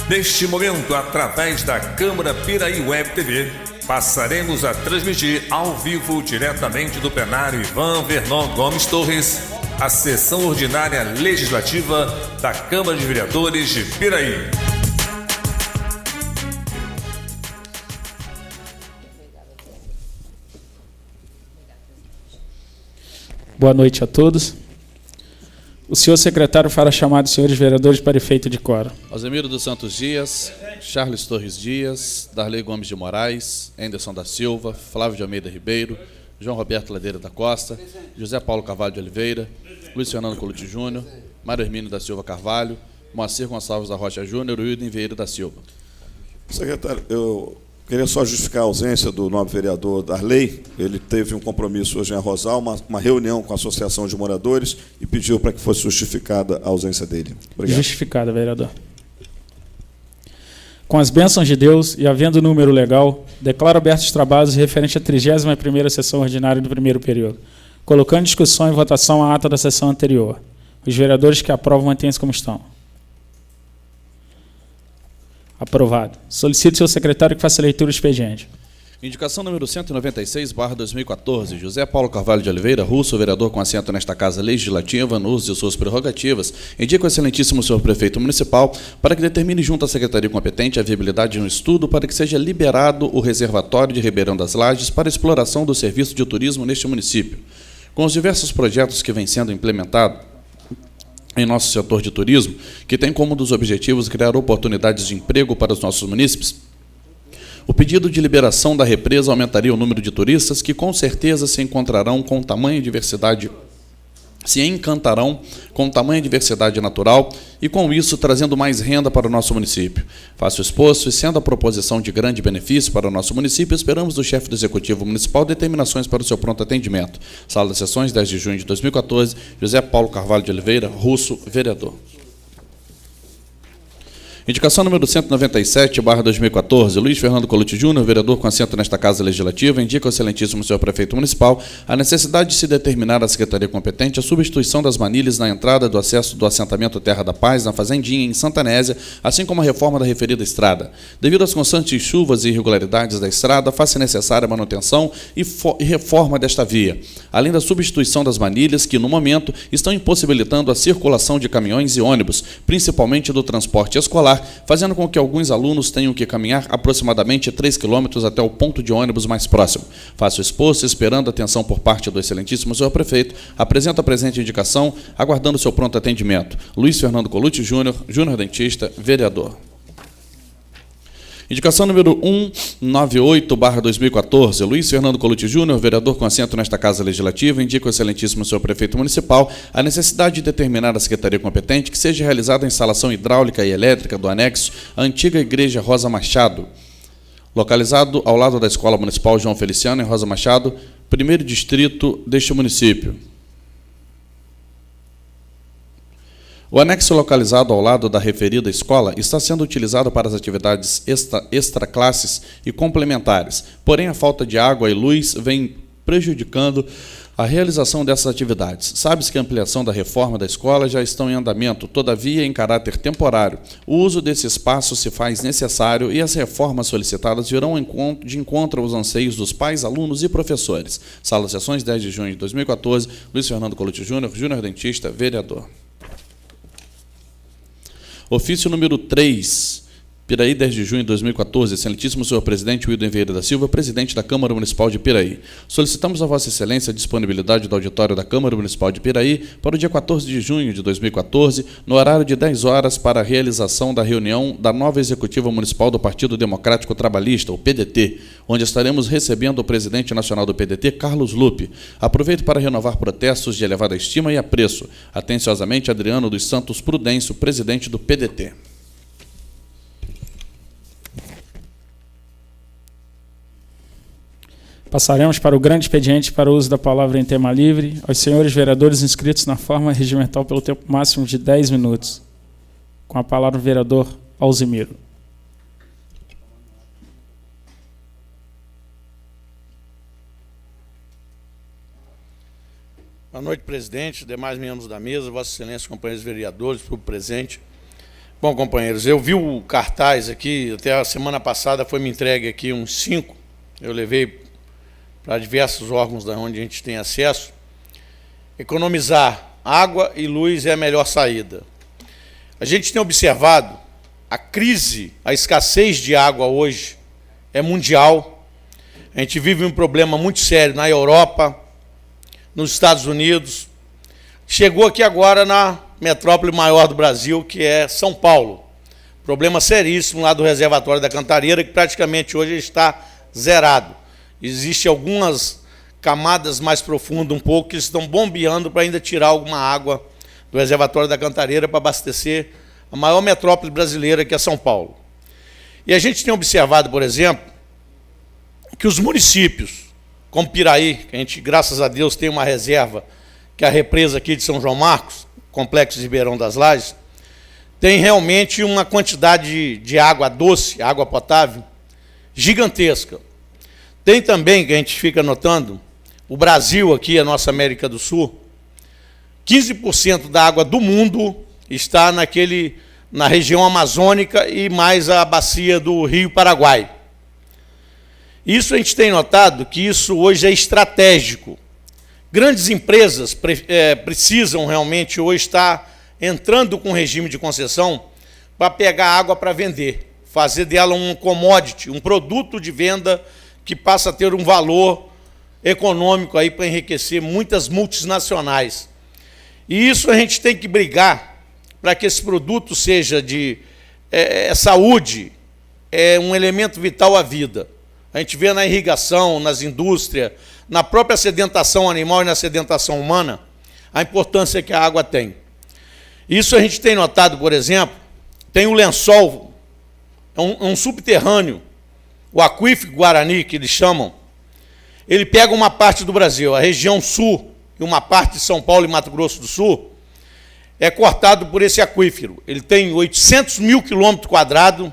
Neste momento, através da Câmara Piraí Web TV, passaremos a transmitir ao vivo, diretamente do plenário Ivan Vernon Gomes Torres, a sessão ordinária legislativa da Câmara de Vereadores de Piraí. Boa noite a todos. O senhor secretário fará chamar os senhores vereadores para efeito de quórum. Alzemiro dos Santos Dias, Charles Torres Dias, Darley Gomes de Moraes, Anderson da Silva, Flávio de Almeida Ribeiro, João Roberto Ladeira da Costa, José Paulo Carvalho de Oliveira, Luiz Fernando Colucci Júnior, Mário Hermínio da Silva Carvalho, Moacir Gonçalves da Rocha Júnior e Wilden Vieira da Silva. Secretário, eu queria só justificar a ausência do nobre vereador Darley. Ele teve um compromisso hoje em Arrozal, uma reunião com a Associação de Moradores, e pediu para que fosse justificada a ausência dele. Obrigado. Justificada, vereador. Com as bênçãos de Deus e havendo número legal, declaro abertos os trabalhos referente à 31ª sessão ordinária do primeiro período, colocando em discussão e votação a ata da sessão anterior. Os vereadores que aprovam mantêm-se como estão. Aprovado. Solicito ao seu secretário que faça a leitura do expediente. Indicação número 196/2014, José Paulo Carvalho de Oliveira, russo, vereador com assento nesta Casa Legislativa, no uso de suas prerrogativas, indica o excelentíssimo senhor prefeito municipal para que determine junto à secretaria competente a viabilidade de um estudo para que seja liberado o reservatório de Ribeirão das Lajes para exploração do serviço de turismo neste município. Com os diversos projetos que vêm sendo implementados em nosso setor de turismo, que tem como um dos objetivos criar oportunidades de emprego para os nossos munícipes, o pedido de liberação da represa aumentaria o número de turistas que com certeza se encantarão com tamanha diversidade natural e, com isso, trazendo mais renda para o nosso município. Faço exposto e, sendo a proposição de grande benefício para o nosso município, esperamos do chefe do Executivo Municipal determinações para o seu pronto atendimento. Sala das Sessões, 10 de junho de 2014, José Paulo Carvalho de Oliveira, russo, vereador. Indicação número 197/2014, Luiz Fernando Colucci Júnior, vereador com assento nesta Casa Legislativa, indica ao excelentíssimo senhor prefeito municipal a necessidade de se determinar à secretaria competente a substituição das manilhas na entrada do acesso do assentamento Terra da Paz, na Fazendinha, em Santa Anésia, assim como a reforma da referida estrada. Devido às constantes chuvas e irregularidades da estrada, faz-se necessária a manutenção e reforma desta via, além da substituição das manilhas que, no momento, estão impossibilitando a circulação de caminhões e ônibus, principalmente do transporte escolar, fazendo com que alguns alunos tenham que caminhar aproximadamente 3 quilômetros até o ponto de ônibus mais próximo. Faço exposto, esperando atenção por parte do excelentíssimo senhor prefeito, apresento a presente indicação, aguardando seu pronto atendimento. Luiz Fernando Colucci Júnior, Júnior dentista, vereador. Indicação número 198/2014, Luiz Fernando Colucci Júnior, vereador com assento nesta Casa Legislativa, indica ao excelentíssimo senhor prefeito municipal a necessidade de determinar à secretaria competente que seja realizada a instalação hidráulica e elétrica do anexo à antiga Igreja Rosa Machado, localizado ao lado da Escola Municipal João Feliciano, em Rosa Machado, primeiro distrito deste município. O anexo localizado ao lado da referida escola está sendo utilizado para as atividades extraclasses e complementares, porém a falta de água e luz vem prejudicando a realização dessas atividades. Sabe-se que a ampliação da reforma da escola já está em andamento, todavia em caráter temporário. O uso desse espaço se faz necessário e as reformas solicitadas virão de encontro aos anseios dos pais, alunos e professores. Sala de Sessões, 10 de junho de 2014, Luiz Fernando Colucci Júnior, Júnior dentista, vereador. Ofício número 3, Piraí, 10 de junho de 2014, excelentíssimo senhor presidente Wilden Vieira da Silva, presidente da Câmara Municipal de Piraí. Solicitamos a vossa excelência a disponibilidade do auditório da Câmara Municipal de Piraí para o dia 14 de junho de 2014, no horário de 10 horas, para a realização da reunião da nova Executiva Municipal do Partido Democrático Trabalhista, o PDT, onde estaremos recebendo o presidente nacional do PDT, Carlos Lupe. Aproveito para renovar protestos de elevada estima e apreço. Atenciosamente, Adriano dos Santos Prudêncio, presidente do PDT. Passaremos para o grande expediente para o uso da palavra em tema livre aos senhores vereadores inscritos na forma regimental pelo tempo máximo de 10 minutos. Com a palavra o vereador Alzemiro. Boa noite, presidente, demais membros da mesa, vossa excelência, companheiros vereadores, público presente. Bom, companheiros, eu vi o cartaz aqui, até a semana passada foi me entregue aqui uns 5, eu levei para diversos órgãos da onde a gente tem acesso. Economizar água e luz é a melhor saída. A gente tem observado a crise, a escassez de água hoje é mundial. A gente vive um problema muito sério na Europa, nos Estados Unidos. Chegou aqui agora na metrópole maior do Brasil, que é São Paulo. Problema seríssimo lá do reservatório da Cantareira, que praticamente hoje está zerado. Existem algumas camadas mais profundas um pouco que estão bombeando para ainda tirar alguma água do reservatório da Cantareira para abastecer a maior metrópole brasileira, que é São Paulo. E a gente tem observado, por exemplo, que os municípios, como Piraí, que a gente, graças a Deus, tem uma reserva, que é a represa aqui de São João Marcos, Complexo de Ribeirão das Lajes, tem realmente uma quantidade de água doce, água potável, gigantesca. Tem também, que a gente fica notando, o Brasil aqui, a nossa América do Sul, 15% da água do mundo está na região amazônica e mais a bacia do Rio Paraguai. Isso a gente tem notado que isso hoje é estratégico. Grandes empresas precisam realmente hoje estar entrando com regime de concessão para pegar água para vender, fazer dela um commodity, um produto de venda que passa a ter um valor econômico aí para enriquecer muitas multinacionais. E isso a gente tem que brigar para que esse produto seja de saúde, é um elemento vital à vida. A gente vê na irrigação, nas indústrias, na própria sedentação animal e na sedentação humana, a importância que a água tem. Isso a gente tem notado, por exemplo, tem o lençol, é um subterrâneo, o aquífero Guarani, que eles chamam, ele pega uma parte do Brasil, a região sul e uma parte de São Paulo e Mato Grosso do Sul, é cortado por esse aquífero. Ele tem 800 mil quilômetros quadrados,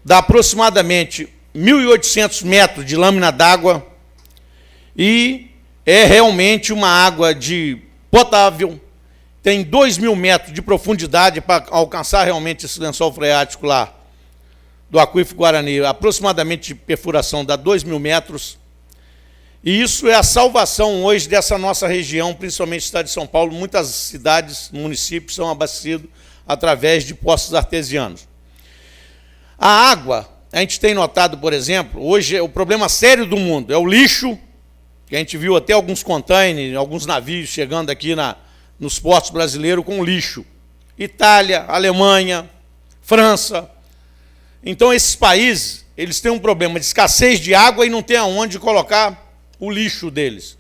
dá aproximadamente 1.800 metros de lâmina d'água e é realmente uma água de potável, tem 2.000 metros de profundidade para alcançar realmente esse lençol freático lá do aquífero Guarani, aproximadamente de perfuração dá 2.000 metros, e isso é a salvação hoje dessa nossa região, principalmente o estado de São Paulo. Muitas cidades, municípios são abastecidos através de poços artesianos. A água, a gente tem notado, por exemplo, hoje o problema sério do mundo é o lixo, que a gente viu até alguns containers, alguns navios chegando aqui nos portos brasileiros com lixo. Itália, Alemanha, França. Então, esses países, eles têm um problema de escassez de água e não tem aonde colocar o lixo deles.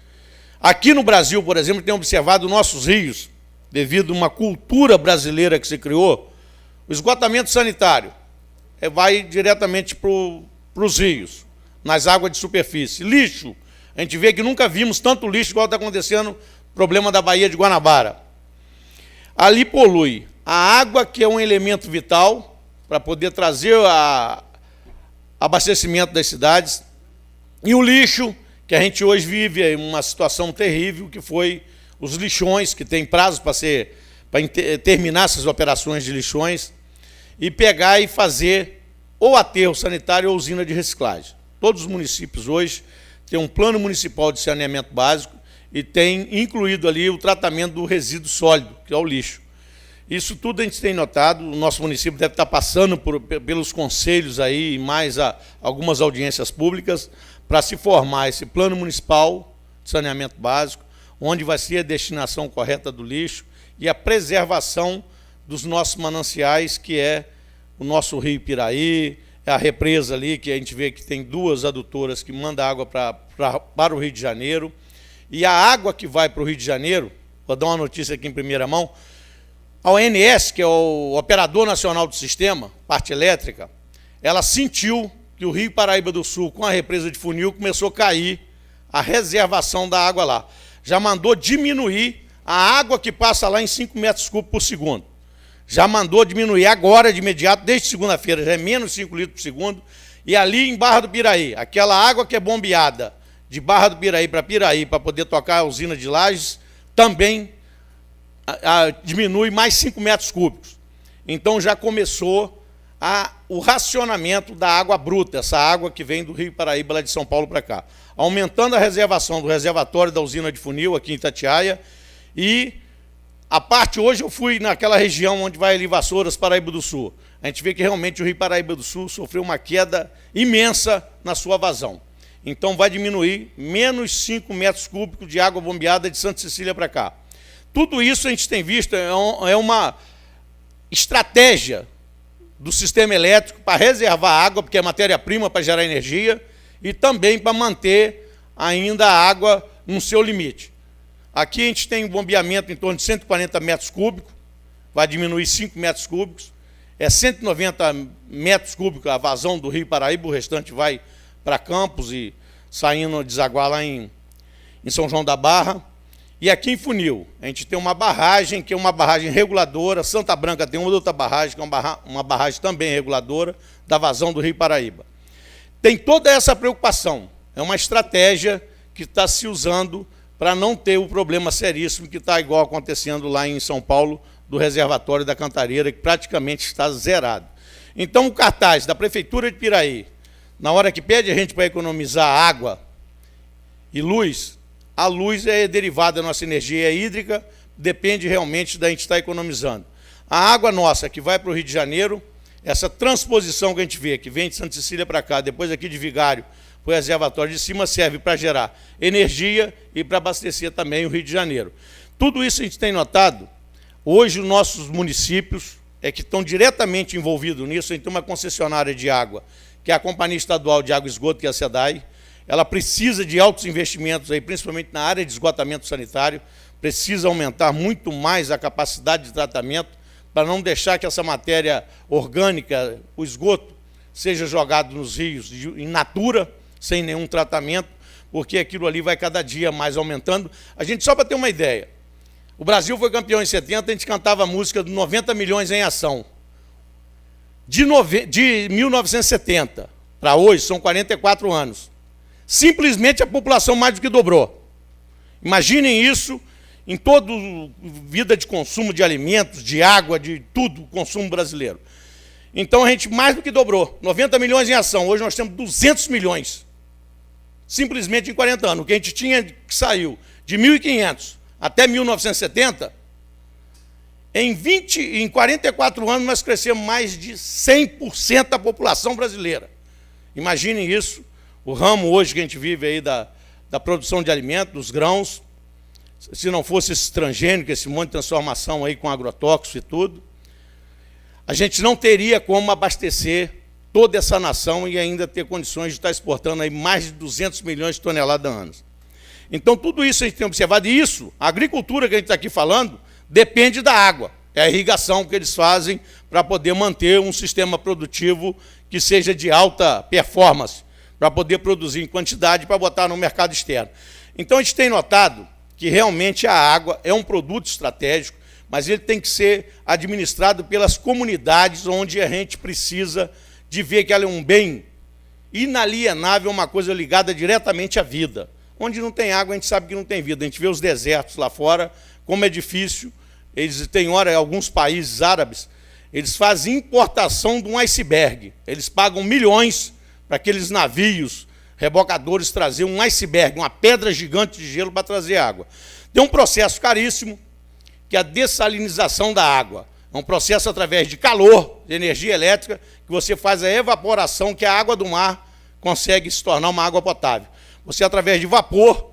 Aqui no Brasil, por exemplo, tem observado nossos rios, devido a uma cultura brasileira que se criou, o esgotamento sanitário vai diretamente para os rios, nas águas de superfície. Lixo, a gente vê que nunca vimos tanto lixo igual está acontecendo no problema da Baía de Guanabara. Ali polui a água, que é um elemento vital para poder trazer o abastecimento das cidades, e o lixo, que a gente hoje vive uma situação terrível, que foi os lixões, que tem prazo para terminar essas operações de lixões, e pegar e fazer ou aterro sanitário ou usina de reciclagem. Todos os municípios hoje têm um plano municipal de saneamento básico e tem incluído ali o tratamento do resíduo sólido, que é o lixo. Isso tudo a gente tem notado, o nosso município deve estar passando pelos conselhos aí, e mais algumas audiências públicas, para se formar esse plano municipal de saneamento básico, onde vai ser a destinação correta do lixo e a preservação dos nossos mananciais, que é o nosso rio Piraí, a represa ali, que a gente vê que tem 2 adutoras que mandam água para o Rio de Janeiro, e a água que vai para o Rio de Janeiro, vou dar uma notícia aqui em primeira mão, a ONS, que é o Operador Nacional do Sistema, parte elétrica, ela sentiu que o Rio Paraíba do Sul, com a represa de funil, começou a cair a reservação da água lá. Já mandou diminuir a água que passa lá em 5 metros cúbicos por segundo. Já mandou diminuir agora, de imediato, desde segunda-feira, já é menos 5 litros por segundo. E ali em Barra do Piraí, aquela água que é bombeada de Barra do Piraí, para poder tocar a usina de Lajes, também diminui mais 5 metros cúbicos. Então já começou o racionamento da água bruta, essa água que vem do Rio Paraíba, lá de São Paulo para cá, aumentando a reservação do reservatório da usina de Funil, aqui em Itatiaia, e a parte, hoje eu fui naquela região onde vai ali Vassouras, Paraíba do Sul. A gente vê que realmente o Rio Paraíba do Sul sofreu uma queda imensa na sua vazão. Então vai diminuir menos 5 metros cúbicos de água bombeada de Santa Cecília para cá. Tudo isso a gente tem visto, é uma estratégia do sistema elétrico para reservar água, porque é matéria-prima para gerar energia, e também para manter ainda a água no seu limite. Aqui a gente tem um bombeamento em torno de 140 metros cúbicos, vai diminuir 5 metros cúbicos, é 190 metros cúbicos a vazão do Rio Paraíba, o restante vai para Campos e saindo desaguar lá em São João da Barra. E aqui em Funil, a gente tem uma barragem, que é uma barragem reguladora, Santa Branca tem uma outra barragem, que é uma barragem também reguladora da vazão do Rio Paraíba. Tem toda essa preocupação, é uma estratégia que está se usando para não ter o problema seríssimo que está igual acontecendo lá em São Paulo, do reservatório da Cantareira, que praticamente está zerado. Então, o cartaz da Prefeitura de Piraí, na hora que pede a gente para economizar água e luz, a luz é derivada da nossa energia hídrica, depende realmente da gente estar economizando. A água nossa, que vai para o Rio de Janeiro, essa transposição que a gente vê, que vem de Santa Cecília para cá, depois aqui de Vigário, o reservatório de cima, serve para gerar energia e para abastecer também o Rio de Janeiro. Tudo isso a gente tem notado. Hoje, os nossos municípios que estão diretamente envolvidos nisso, a gente tem uma concessionária de água, que é a Companhia Estadual de Água e Esgoto, que é a SEDAI. Ela precisa de altos investimentos, aí, principalmente na área de esgotamento sanitário, precisa aumentar muito mais a capacidade de tratamento, para não deixar que essa matéria orgânica, o esgoto, seja jogado nos rios in natura, sem nenhum tratamento, porque aquilo ali vai cada dia mais aumentando. A gente, só para ter uma ideia, o Brasil foi campeão em 70, a gente cantava a música de 90 milhões em ação. De 1970 para hoje, são 44 anos. Simplesmente a população mais do que dobrou. Imaginem isso em toda vida de consumo de alimentos, de água, de tudo, o consumo brasileiro. Então a gente mais do que dobrou. 90 milhões em ação, hoje nós temos 200 milhões. Simplesmente em 40 anos. O que a gente tinha, que saiu de 1.500 até 1970, em 44 anos nós crescemos mais de 100% da população brasileira. Imaginem isso, o ramo hoje que a gente vive aí da produção de alimentos, dos grãos, se não fosse esse transgênico, esse monte de transformação aí com agrotóxico e tudo, a gente não teria como abastecer toda essa nação e ainda ter condições de estar exportando aí mais de 200 milhões de toneladas a ano. Então, tudo isso a gente tem observado, e isso, a agricultura que a gente está aqui falando, depende da água. É a irrigação que eles fazem para poder manter um sistema produtivo que seja de alta performance, para poder produzir em quantidade para botar no mercado externo. Então, a gente tem notado que realmente a água é um produto estratégico, mas ele tem que ser administrado pelas comunidades onde a gente precisa de ver que ela é um bem inalienável, uma coisa ligada diretamente à vida. Onde não tem água, a gente sabe que não tem vida. A gente vê os desertos lá fora, como é difícil. Eles têm hora, em alguns países árabes, eles fazem importação de um iceberg. Eles pagam milhões para aqueles navios rebocadores trazer um iceberg, uma pedra gigante de gelo para trazer água. Tem um processo caríssimo, que é a dessalinização da água. É um processo através de calor, de energia elétrica, que você faz a evaporação, que a água do mar consegue se tornar uma água potável. Você, através de vapor,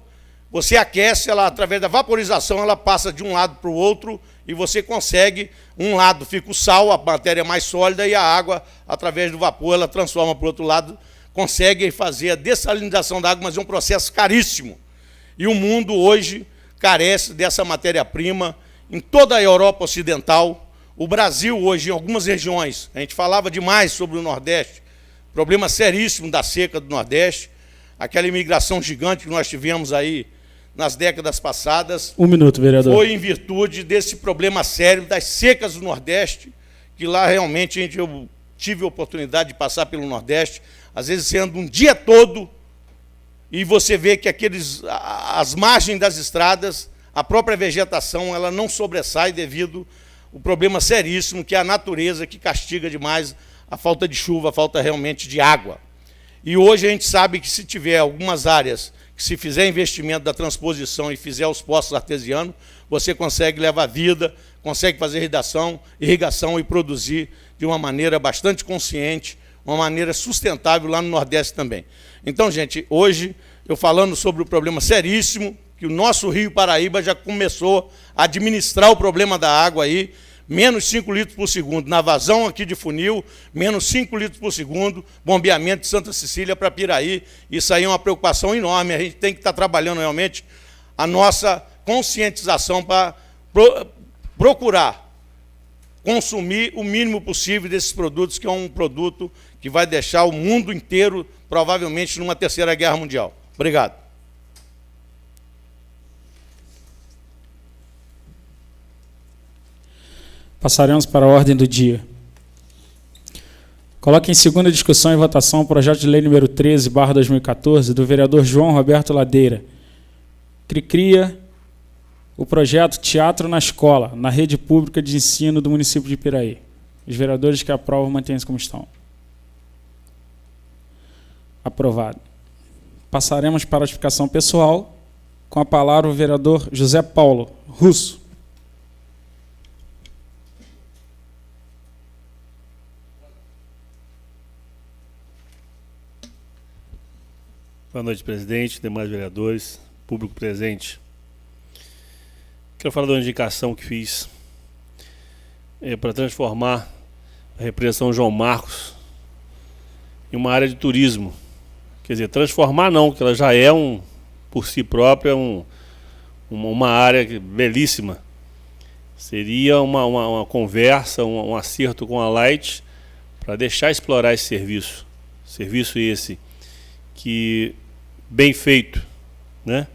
você aquece, ela, através da vaporização, ela passa de um lado para o outro e você consegue, um lado fica o sal, a matéria mais sólida, e a água, através do vapor, ela transforma para o outro lado, consegue fazer a dessalinização da água, mas é um processo caríssimo. E o mundo hoje carece dessa matéria-prima em toda a Europa Ocidental. O Brasil hoje, em algumas regiões, a gente falava demais sobre o Nordeste, problema seríssimo da seca do Nordeste, aquela imigração gigante que nós tivemos aí nas décadas passadas. Um minuto, vereador. Foi em virtude desse problema sério das secas do Nordeste, que lá realmente eu tive a oportunidade de passar pelo Nordeste, às vezes sendo um dia todo, e você vê que as margens das estradas, a própria vegetação, ela não sobressai devido o problema seríssimo que é a natureza, que castiga demais a falta de chuva, a falta realmente de água. E hoje a gente sabe que se tiver algumas áreas que se fizer investimento da transposição e fizer os poços artesianos, você consegue levar vida, consegue fazer irrigação e produzir de uma maneira bastante consciente, uma maneira sustentável lá no Nordeste também. Então, gente, hoje, eu falando sobre o problema seríssimo, que o nosso Rio Paraíba já começou a administrar o problema da água aí, menos 5 litros por segundo. Na vazão aqui de funil, menos 5 litros por segundo, bombeamento de Santa Cecília para Piraí. Isso aí é uma preocupação enorme. A gente tem que estar trabalhando realmente a nossa conscientização para procurar consumir o mínimo possível desses produtos, que é um produto que vai deixar o mundo inteiro, provavelmente, numa terceira guerra mundial. Obrigado. Passaremos para a ordem do dia. Coloque em segunda discussão e votação o projeto de lei número 13/2014 do vereador João Roberto Ladeira, que cria o projeto Teatro na Escola, na rede pública de ensino do município de Piraí. Os vereadores que aprovam mantêm-se como estão. Aprovado. Passaremos para a explicação pessoal. Com a palavra o vereador José Paulo Russo. Boa noite, presidente, demais vereadores, público presente. Quero falar da indicação que fiz para transformar a represa São João Marcos em uma área de turismo. Quer dizer, transformar não, que ela já é por si própria uma área belíssima. Seria uma conversa, um acerto com a Light para deixar explorar esse serviço. Serviço esse que, bem feito, né?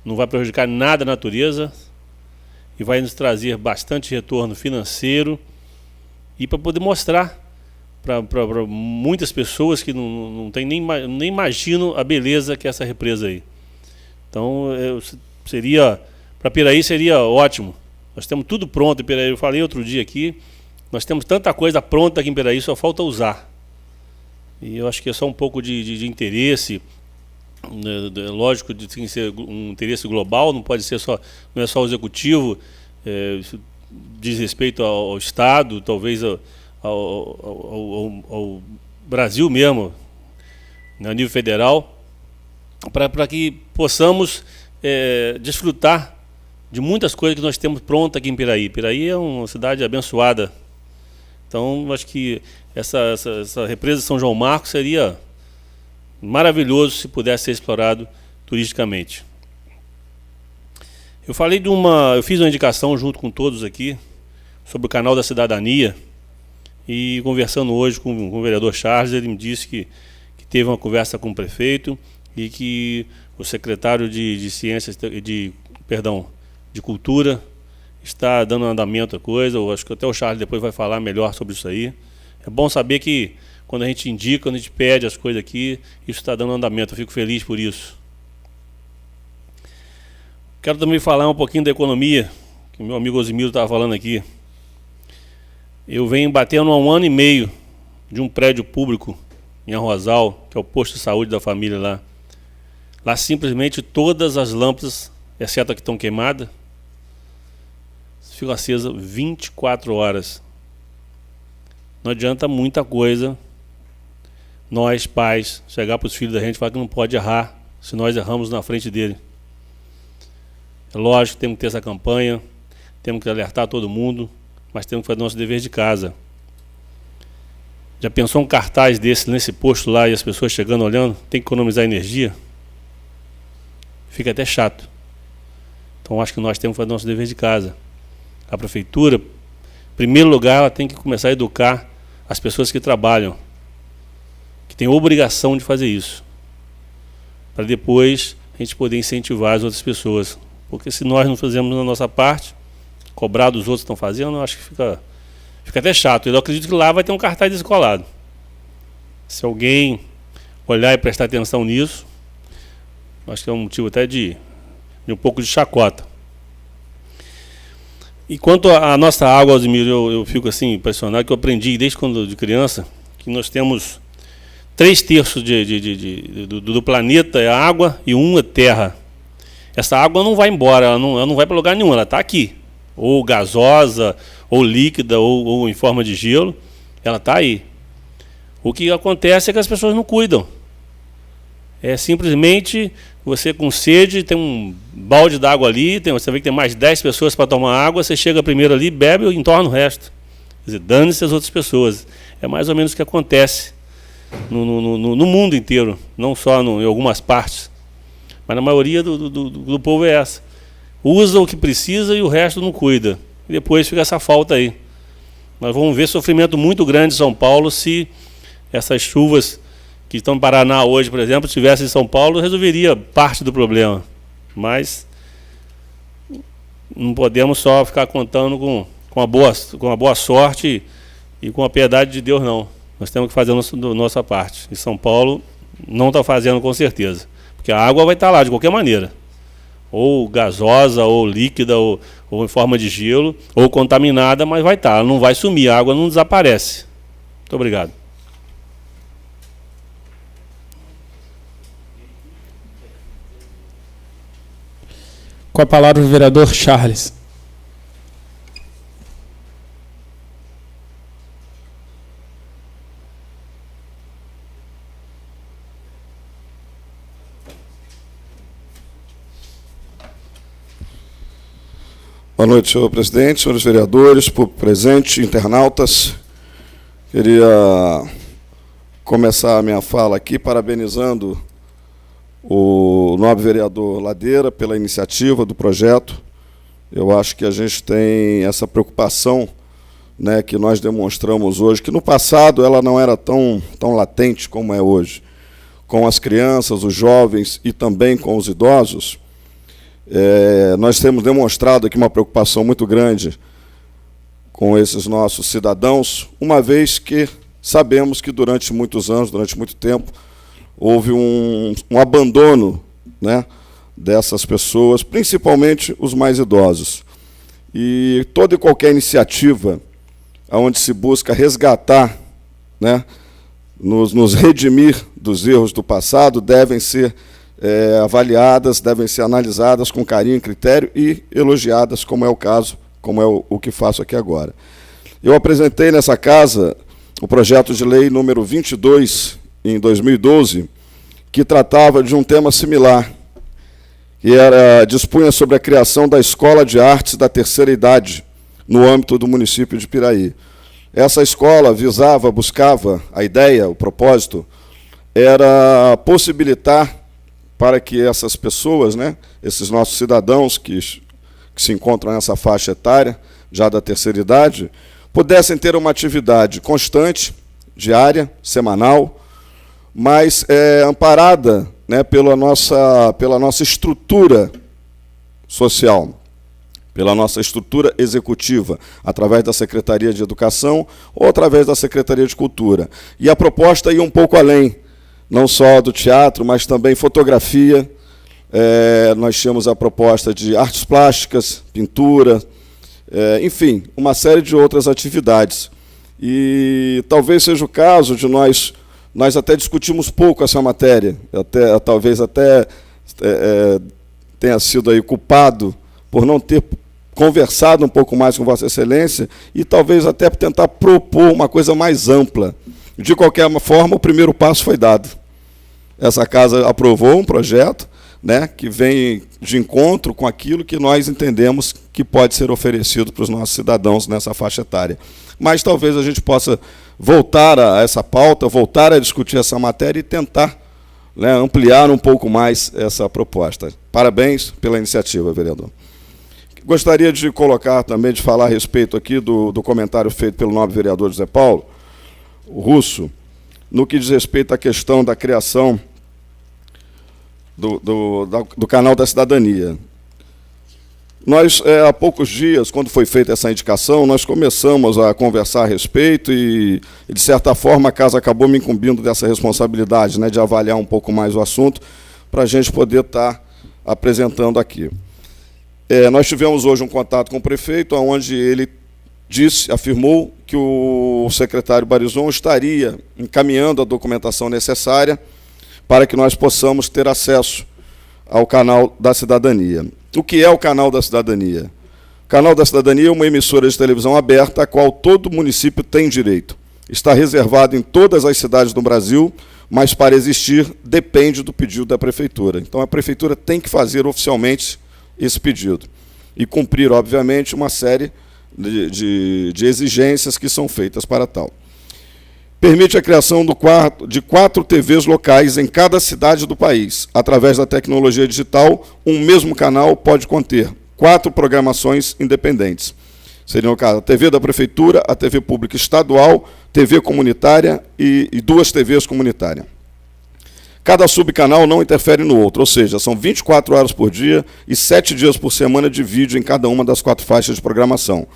Não vai prejudicar nada a natureza e vai nos trazer bastante retorno financeiro e para poder mostrar para muitas pessoas que não tem nem imaginam a beleza que é essa represa aí. Então, para Piraí seria ótimo. Nós temos tudo pronto em Piraí. Eu falei outro dia aqui, nós temos tanta coisa pronta aqui em Piraí, só falta usar. E eu acho que é só um pouco de interesse, lógico, tem que ser um interesse global, não é só o executivo, isso diz respeito ao Estado, talvez ao Brasil mesmo, a nível federal, para que possamos desfrutar de muitas coisas que nós temos prontas aqui em Piraí. Piraí é uma cidade abençoada. Então, acho que essa represa de São João Marcos seria maravilhoso se pudesse ser explorado turisticamente. Eu fiz uma indicação junto com todos aqui sobre o canal da cidadania e conversando hoje com o vereador Charles, ele me disse que teve uma conversa com o prefeito e que o secretário de Cultura está dando andamento à coisa. Eu acho que até o Charles depois vai falar melhor sobre isso aí. É bom saber que quando a gente indica, quando a gente pede as coisas aqui, isso está dando andamento. Eu fico feliz por isso. Quero também falar um pouquinho da economia, que o meu amigo Osimiro estava falando aqui. Eu venho batendo há 1 ano e meio de um prédio público em Arrozal, que é o posto de saúde da família lá. Lá simplesmente todas as lâmpadas, exceto a que estão queimadas, ficam acesas 24 horas. Não adianta muita coisa nós, pais, chegar para os filhos da gente e falar que não pode errar se nós erramos na frente dele. É lógico que temos que ter essa campanha, temos que alertar todo mundo, mas temos que fazer nosso dever de casa. Já pensou um cartaz desse nesse posto lá e as pessoas chegando olhando? Tem que economizar energia? Fica até chato. Então acho que nós temos que fazer nosso dever de casa. A prefeitura, em primeiro lugar, ela tem que começar a educar as pessoas que trabalham, que têm obrigação de fazer isso, para depois a gente poder incentivar as outras pessoas. Porque se nós não fazemos a nossa parte, cobrar dos outros que estão fazendo, eu acho que fica até chato. Eu acredito que lá vai ter um cartaz descolado. Se alguém olhar e prestar atenção nisso, acho que é um motivo até de um pouco de chacota. E quanto à nossa água, Alzimiro, eu fico assim impressionado, que eu aprendi desde quando de criança, que nós temos 3/3 do planeta é água e 1 é terra. Essa água não vai embora, ela não vai para lugar nenhum, ela está aqui. Ou gasosa, ou líquida, ou em forma de gelo, ela está aí. O que acontece é que as pessoas não cuidam. É simplesmente você com sede, tem um balde d'água ali, você vê que tem mais 10 pessoas para tomar água, você chega primeiro ali, bebe e entorna o resto. Quer dizer, dane-se as outras pessoas. É mais ou menos o que acontece no mundo inteiro, não só em algumas partes. Mas na maioria do povo é essa. Usa o que precisa e o resto não cuida. E depois fica essa falta aí. Nós vamos ver sofrimento muito grande em São Paulo se essas chuvas que estão no Paraná hoje, por exemplo, estivessem em São Paulo, resolveria parte do problema. Mas não podemos só ficar contando com a boa sorte e com a piedade de Deus, não. Nós temos que fazer a nossa parte. E São Paulo não está fazendo com certeza. Porque a água vai estar lá de qualquer maneira. Ou gasosa, ou líquida, ou em forma de gelo, ou contaminada, mas vai estar. Ela não vai sumir, a água não desaparece. Muito obrigado. Com a palavra o vereador Charles. Boa noite, senhor presidente, senhores vereadores, público presente, internautas. Queria começar a minha fala aqui parabenizando o nobre vereador Ladeira pela iniciativa do projeto. Eu acho que a gente tem essa preocupação, né, que nós demonstramos hoje, que no passado ela não era tão latente como é hoje, com as crianças, os jovens e também com os idosos. Nós temos demonstrado aqui uma preocupação muito grande com esses nossos cidadãos, uma vez que sabemos que durante muitos anos, durante muito tempo, houve um abandono, né, dessas pessoas, principalmente os mais idosos. E toda e qualquer iniciativa onde se busca resgatar, né, nos redimir dos erros do passado, devem ser avaliadas, devem ser analisadas com carinho e critério e elogiadas, como é o caso, como é o que faço aqui agora. Eu apresentei nessa casa o projeto de lei número 22, em 2012, que tratava de um tema similar, que dispunha sobre a criação da Escola de Artes da Terceira Idade, no âmbito do município de Piraí. Essa escola buscava, a ideia, o propósito, era possibilitar para que essas pessoas, né, esses nossos cidadãos que se encontram nessa faixa etária, já da terceira idade, pudessem ter uma atividade constante, diária, semanal, mas amparada, né, pela nossa estrutura social, pela nossa estrutura executiva, através da Secretaria de Educação ou através da Secretaria de Cultura. E a proposta ia um pouco além, não só do teatro, mas também fotografia. Nós tínhamos a proposta de artes plásticas, pintura, enfim, uma série de outras atividades. E talvez seja o caso de nós até discutimos pouco essa matéria, talvez até tenha sido aí culpado por não ter conversado um pouco mais com Vossa Excelência e talvez até tentar propor uma coisa mais ampla. De qualquer forma, o primeiro passo foi dado. Essa casa aprovou um projeto, né, que vem de encontro com aquilo que nós entendemos que pode ser oferecido para os nossos cidadãos nessa faixa etária. Mas talvez a gente possa voltar a essa pauta, voltar a discutir essa matéria e tentar, né, ampliar um pouco mais essa proposta. Parabéns pela iniciativa, vereador. Gostaria de colocar também, de falar a respeito aqui do comentário feito pelo nobre vereador José Paulo Russo, no que diz respeito à questão da criação do canal da cidadania. Nós, há poucos dias, quando foi feita essa indicação, nós começamos a conversar a respeito e de certa forma, a casa acabou me incumbindo dessa responsabilidade, né, de avaliar um pouco mais o assunto, para a gente poder estar apresentando aqui. Nós tivemos hoje um contato com o prefeito, onde ele afirmou que o secretário Barizon estaria encaminhando a documentação necessária para que nós possamos ter acesso ao Canal da Cidadania. O que é o Canal da Cidadania? O Canal da Cidadania é uma emissora de televisão aberta a qual todo município tem direito. Está reservado em todas as cidades do Brasil, mas para existir depende do pedido da prefeitura. Então a prefeitura tem que fazer oficialmente esse pedido e cumprir, obviamente, uma série de exigências que são feitas para tal. Permite a criação de 4 TVs locais em cada cidade do país. Através da tecnologia digital, um mesmo canal pode conter 4 programações independentes. Seriam, no caso, a TV da Prefeitura, a TV Pública Estadual, TV comunitária e 2 TVs comunitárias. Cada subcanal não interfere no outro, ou seja, são 24 horas por dia e 7 dias por semana de vídeo em cada uma das 4 faixas de programação.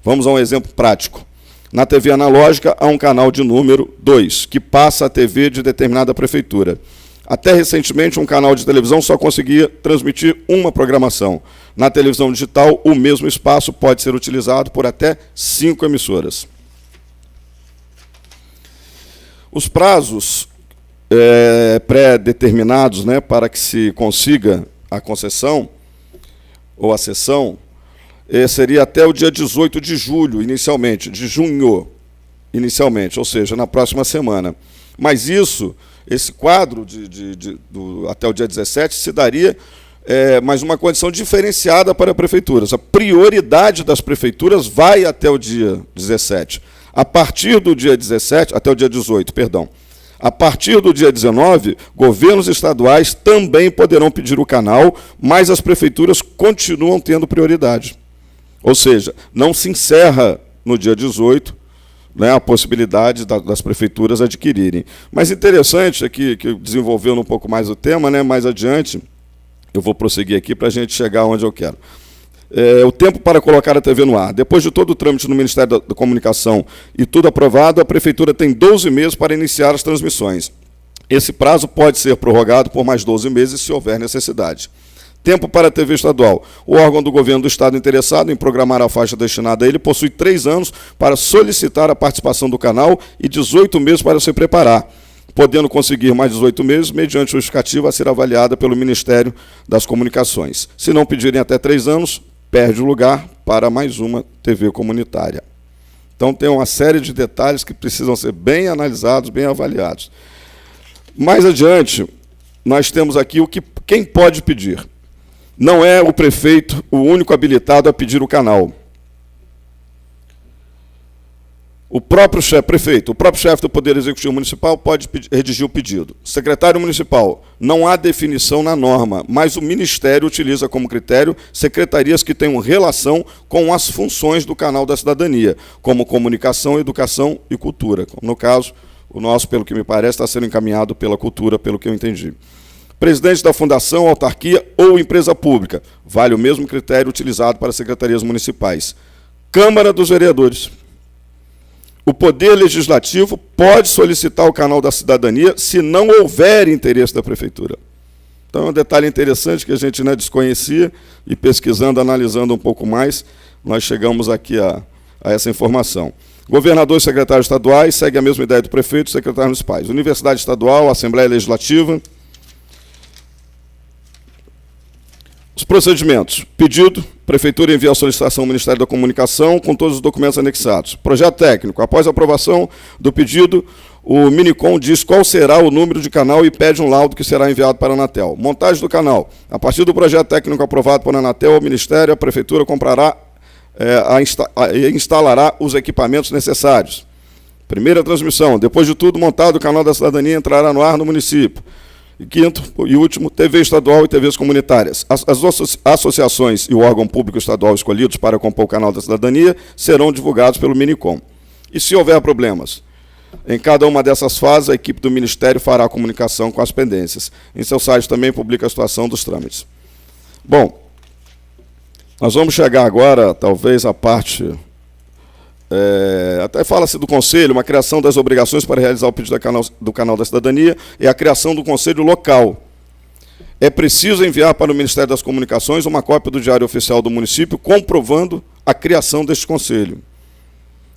Vamos a um exemplo prático. Na TV analógica, há um canal de número 2, que passa a TV de determinada prefeitura. Até recentemente, um canal de televisão só conseguia transmitir uma programação. Na televisão digital, o mesmo espaço pode ser utilizado por até 5 emissoras. Os prazos pré-determinados, né, para que se consiga a concessão ou a cessão seria até o dia 18 de julho, inicialmente, de junho, inicialmente, ou seja, na próxima semana. Mas esse quadro até o dia 17 se daria mais uma condição diferenciada para prefeituras. A prioridade das prefeituras vai até o dia 17. A partir do dia 17, até o dia 18, perdão. A partir do dia 19, governos estaduais também poderão pedir o canal, mas as prefeituras continuam tendo prioridade. Ou seja, não se encerra no dia 18, né, a possibilidade das prefeituras adquirirem. Mas interessante é que desenvolvendo um pouco mais o tema, né, mais adiante, eu vou prosseguir aqui para a gente chegar onde eu quero. O tempo para colocar a TV no ar. Depois de todo o trâmite no Ministério da Comunicação e tudo aprovado, a Prefeitura tem 12 meses para iniciar as transmissões. Esse prazo pode ser prorrogado por mais 12 meses, se houver necessidade. Tempo para a TV estadual. O órgão do governo do Estado interessado em programar a faixa destinada a ele possui 3 anos para solicitar a participação do canal e 18 meses para se preparar, podendo conseguir mais 18 meses, mediante justificativa a ser avaliada pelo Ministério das Comunicações. Se não pedirem até 3 anos, perde o lugar para mais uma TV comunitária. Então, tem uma série de detalhes que precisam ser bem analisados, bem avaliados. Mais adiante, nós temos aqui quem pode pedir. Não é o prefeito o único habilitado a pedir o canal. O próprio chefe do Poder Executivo Municipal pode redigir o pedido. Secretário Municipal, não há definição na norma, mas o Ministério utiliza como critério secretarias que tenham relação com as funções do Canal da Cidadania, como comunicação, educação e cultura. No caso, o nosso, pelo que me parece, está sendo encaminhado pela cultura, pelo que eu entendi. Presidente da fundação, autarquia ou empresa pública, vale o mesmo critério utilizado para secretarias municipais. Câmara dos Vereadores. O Poder Legislativo pode solicitar o Canal da Cidadania se não houver interesse da Prefeitura. Então, é um detalhe interessante que a gente desconhecia e pesquisando, analisando um pouco mais, nós chegamos aqui a essa informação. Governadores e secretários estaduais segue a mesma ideia do prefeito e secretários municipais. Universidade Estadual, Assembleia Legislativa. Os procedimentos. Pedido. Prefeitura envia a solicitação ao Ministério da Comunicação com todos os documentos anexados. Projeto técnico. Após a aprovação do pedido, o Minicom diz qual será o número de canal e pede um laudo que será enviado para a Anatel. Montagem do canal. A partir do projeto técnico aprovado por Anatel, o Ministério, a Prefeitura comprará e instalará os equipamentos necessários. Primeira transmissão. Depois de tudo montado, o Canal da Cidadania entrará no ar no município. E quinto e último, TV estadual e TVs comunitárias. As associações e o órgão público estadual escolhidos para compor o Canal da Cidadania serão divulgados pelo Minicom. E se houver problemas? Em cada uma dessas fases, a equipe do Ministério fará a comunicação com as pendências. Em seu site também publica a situação dos trâmites. Bom, nós vamos chegar agora, talvez, à parte... até fala-se do Conselho, uma criação das obrigações para realizar o pedido do Canal da Cidadania e a criação do Conselho Local. é preciso enviar para o Ministério das Comunicações uma cópia do Diário Oficial do município comprovando a criação deste conselho.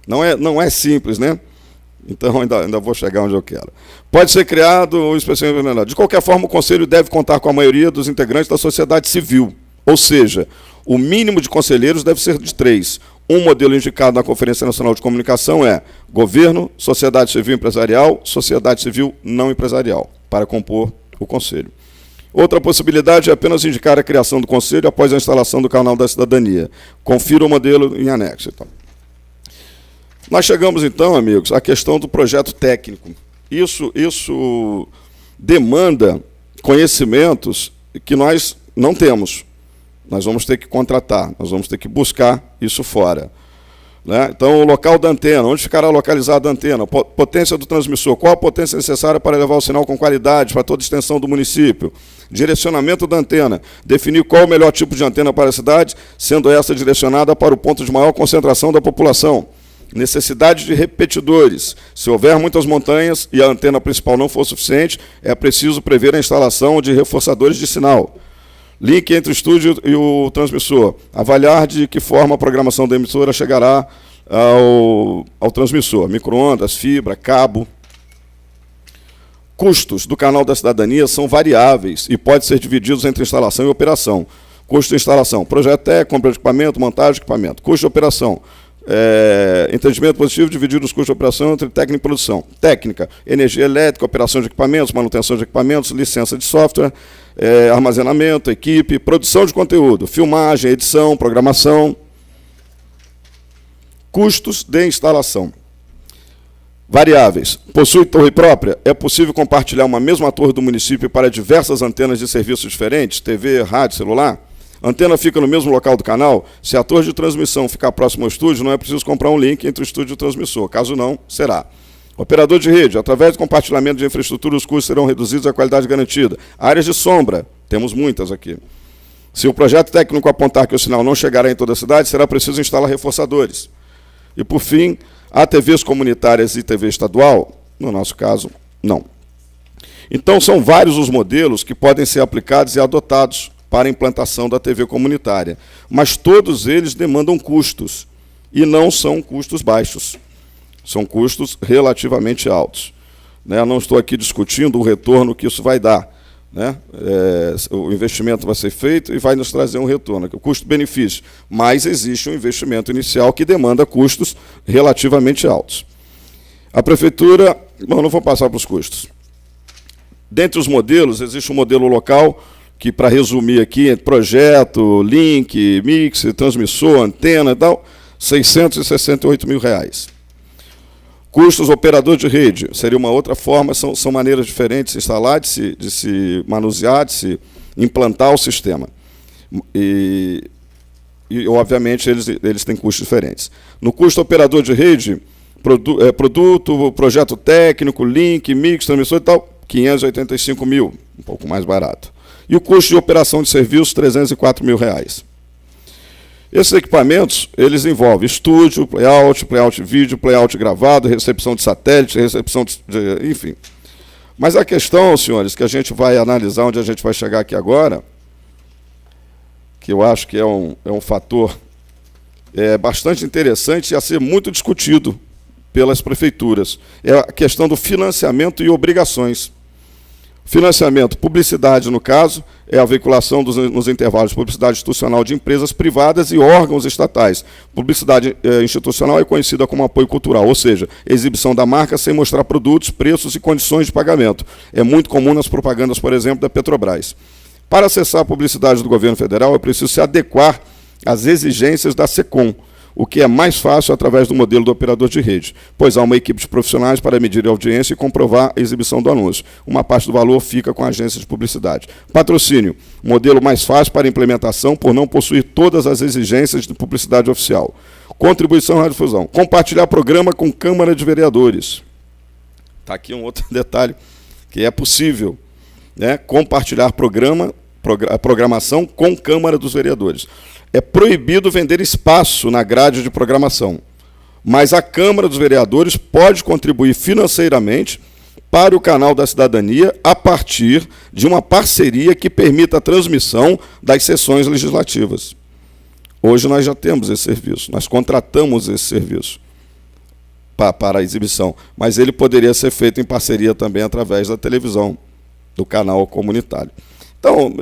Não é simples, né? Então, ainda vou chegar onde eu quero. Pode ser criado o inspecionamento. De qualquer forma, o conselho deve contar com a maioria dos integrantes da sociedade civil. Ou seja, o mínimo de conselheiros deve ser de 3. Um modelo indicado na Conferência Nacional de Comunicação é governo, sociedade civil empresarial, sociedade civil não empresarial, para compor o conselho. Outra possibilidade é apenas indicar a criação do conselho após a instalação do canal da cidadania. Confira o modelo em anexo. Então. Nós chegamos, então, amigos, à questão do projeto técnico. Isso demanda conhecimentos que nós não temos. Nós vamos ter que contratar, nós vamos ter que buscar isso fora. Né? Então, o local da antena, onde ficará localizada a antena, potência do transmissor, qual a potência necessária para levar o sinal com qualidade para toda a extensão do município, direcionamento da antena, definir qual o melhor tipo de antena para a cidade, sendo essa direcionada para o ponto de maior concentração da população. Necessidade de repetidores. Se houver muitas montanhas e a antena principal não for suficiente, é preciso prever a instalação de reforçadores de sinal. Link entre o estúdio e o transmissor. Avaliar de que forma a programação da emissora chegará ao transmissor. Micro-ondas, fibra, cabo. Custos do canal da cidadania são variáveis e podem ser divididos entre instalação e operação. Custo de instalação. Projeto técnico, compra de equipamento, montagem de equipamento. Custo de operação. Entendimento positivo, dividir os custos de operação entre técnica e produção. Técnica, energia elétrica, operação de equipamentos, manutenção de equipamentos, licença de software, armazenamento, equipe, produção de conteúdo, filmagem, edição, programação. Custos de instalação. Variáveis. Possui torre própria? É possível compartilhar uma mesma torre do município para diversas antenas de serviços diferentes, TV, rádio, celular? A antena fica no mesmo local do canal? Se a torre de transmissão ficar próximo ao estúdio, não é preciso comprar um link entre o estúdio e o transmissor. Caso não, será. Operador de rede. Através do compartilhamento de infraestrutura, os custos serão reduzidos e a qualidade garantida. Áreas de sombra. Temos muitas aqui. Se o projeto técnico apontar que o sinal não chegará em toda a cidade, será preciso instalar reforçadores. E, por fim, há TVs comunitárias e TV estadual? No nosso caso, não. Então, são vários os modelos que podem ser aplicados e adotados para a implantação da TV comunitária. Mas todos eles demandam custos, e não são custos baixos. São custos relativamente altos. Né? Não estou aqui discutindo o retorno que isso vai dar. Né? O investimento vai ser feito e vai nos trazer um retorno, o custo-benefício. Mas existe um investimento inicial que demanda custos relativamente altos. A prefeitura... Bom, não vou passar para os custos. Dentre os modelos, existe um modelo local que, para resumir aqui, projeto, link, mix, transmissor, antena e tal, R$ 668 mil. Custos operador de rede, seria uma outra forma, são maneiras diferentes de se instalar, de se manusear, de se implantar o sistema. E obviamente, eles têm custos diferentes. No custo operador de rede, produto, projeto técnico, link, mix, transmissor e tal, R$ 585 mil, um pouco mais barato. E o custo de operação de serviços, R$ 304 mil. Esses equipamentos, eles envolvem estúdio, playout vídeo, playout gravado, recepção de satélite, recepção enfim. Mas a questão, senhores, que a gente vai analisar, onde a gente vai chegar aqui agora, que eu acho que é um fator bastante interessante e a ser muito discutido pelas prefeituras, é a questão do financiamento e obrigações. Financiamento, publicidade, no caso, é a veiculação nos intervalos de publicidade institucional de empresas privadas e órgãos estatais. Publicidade institucional é conhecida como apoio cultural, ou seja, exibição da marca sem mostrar produtos, preços e condições de pagamento. É muito comum nas propagandas, por exemplo, da Petrobras. Para acessar a publicidade do governo federal, é preciso se adequar às exigências da SECOM, o que é mais fácil através do modelo do operador de rede, pois há uma equipe de profissionais para medir a audiência e comprovar a exibição do anúncio. Uma parte do valor fica com a agência de publicidade. Patrocínio, modelo mais fácil para implementação por não possuir todas as exigências de publicidade oficial. Contribuição à radiodifusão, compartilhar programa com Câmara de Vereadores. Está aqui um outro detalhe, que é possível, né, compartilhar programação com Câmara dos Vereadores. É proibido vender espaço na grade de programação, mas a Câmara dos Vereadores pode contribuir financeiramente para o canal da cidadania a partir de uma parceria que permita a transmissão das sessões legislativas. Hoje nós já temos esse serviço, nós contratamos esse serviço para a exibição, mas ele poderia ser feito em parceria também através da televisão, do canal comunitário. Então,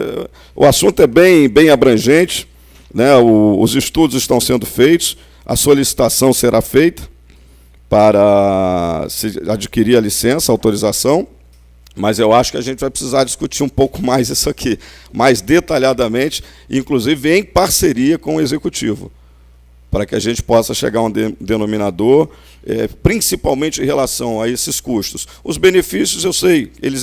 o assunto é bem abrangente, né? Os estudos estão sendo feitos, a solicitação será feita para se adquirir a licença, a autorização, mas eu acho que a gente vai precisar discutir um pouco mais isso aqui, mais detalhadamente, inclusive em parceria com o Executivo, para que a gente possa chegar a um denominador, principalmente em relação a esses custos. Os benefícios, eu sei, eles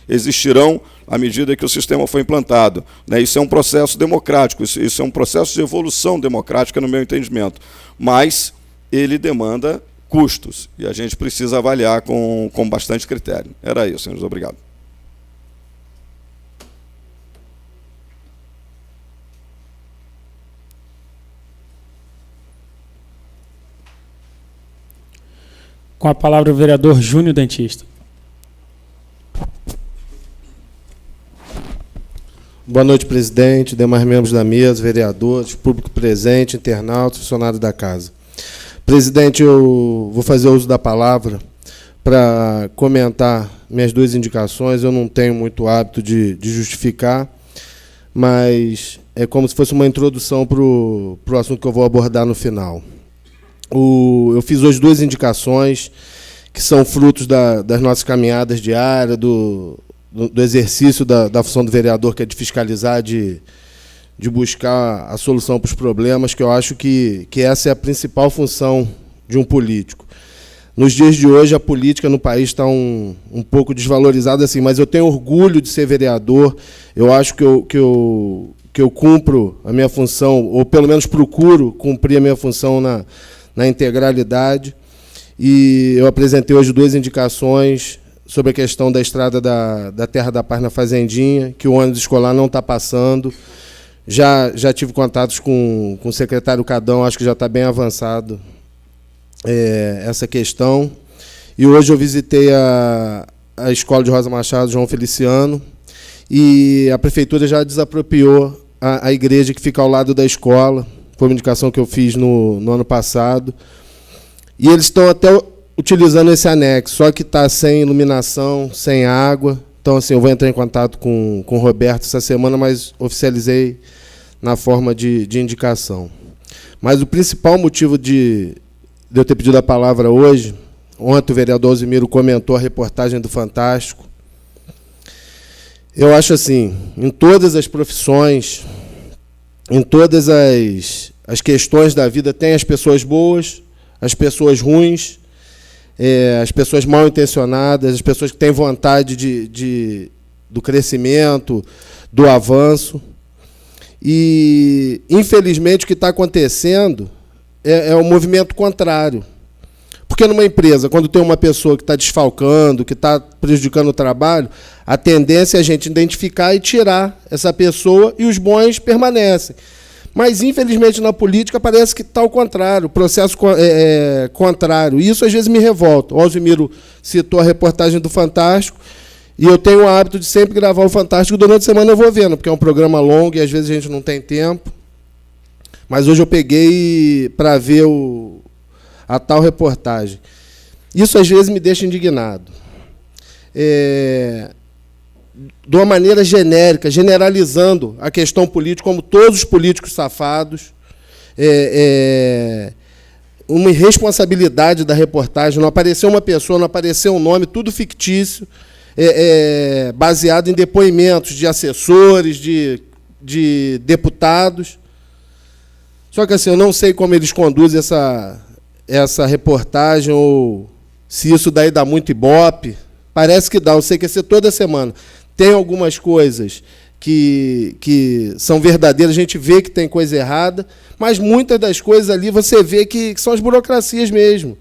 existirão à medida que o sistema foi implantado, né? Isso é um processo democrático, isso é um processo de evolução democrática, no meu entendimento, mas ele demanda custos, e a gente precisa avaliar com bastante critério. Era isso, senhores. Obrigado. Com a palavra o vereador Júnior Dentista. Boa noite, presidente, demais membros da mesa, vereadores, público presente, internautas, funcionários da casa. Presidente, eu vou fazer uso da palavra para comentar minhas duas indicações. Eu não tenho muito hábito de justificar, mas é como se fosse uma introdução para o assunto que eu vou abordar no final. Eu fiz hoje duas indicações que são frutos das nossas caminhadas diárias, do exercício da função do vereador, que é de fiscalizar, de buscar a solução para os problemas, que eu acho que essa é a principal função de um político. Nos dias de hoje, a política no país está um pouco desvalorizada, assim, mas eu tenho orgulho de ser vereador. Eu acho que eu cumpro a minha função, ou pelo menos procuro cumprir a minha função na integralidade. E eu apresentei hoje duas indicações sobre a questão da estrada da Terra da Paz na Fazendinha, que o ônibus escolar não está passando. Já tive contatos com o secretário Cadão, acho que já está bem avançado essa questão. E hoje eu visitei a escola de Rosa Machado, João Feliciano, e a prefeitura já desapropriou a igreja que fica ao lado da escola. Foi uma indicação que eu fiz no ano passado. E eles estão até utilizando esse anexo, só que está sem iluminação, sem água. Então, assim, eu vou entrar em contato com o Roberto essa semana, mas oficializei na forma de indicação. Mas o principal motivo de eu ter pedido a palavra hoje, ontem o vereador Alzimiro comentou a reportagem do Fantástico. Eu acho assim, em todas as profissões, em todas as questões da vida, tem as pessoas boas, as pessoas ruins, as pessoas mal intencionadas, as pessoas que têm vontade do crescimento, do avanço. E, infelizmente, o que está acontecendo é um movimento contrário. Porque numa empresa, quando tem uma pessoa que está desfalcando, que está prejudicando o trabalho, a tendência é a gente identificar e tirar essa pessoa, e os bons permanecem. Mas, infelizmente, na política parece que está ao contrário, o processo é contrário. E isso, às vezes, me revolta. O Alzimiro citou a reportagem do Fantástico, e eu tenho o hábito de sempre gravar o Fantástico. Durante a semana eu vou vendo, porque é um programa longo e, às vezes, a gente não tem tempo. Mas hoje eu peguei para ver a tal reportagem. Isso, às vezes, me deixa indignado. De uma maneira genérica, generalizando a questão política, como todos os políticos safados, uma irresponsabilidade da reportagem, não apareceu uma pessoa, não apareceu um nome, tudo fictício, baseado em depoimentos de assessores, de deputados. Só que assim, eu não sei como eles conduzem essa reportagem, ou se isso daí dá muito ibope. Parece que dá, eu sei que ia ser toda semana. Tem algumas coisas que são verdadeiras, a gente vê que tem coisa errada, mas muitas das coisas ali você vê que são as burocracias mesmo.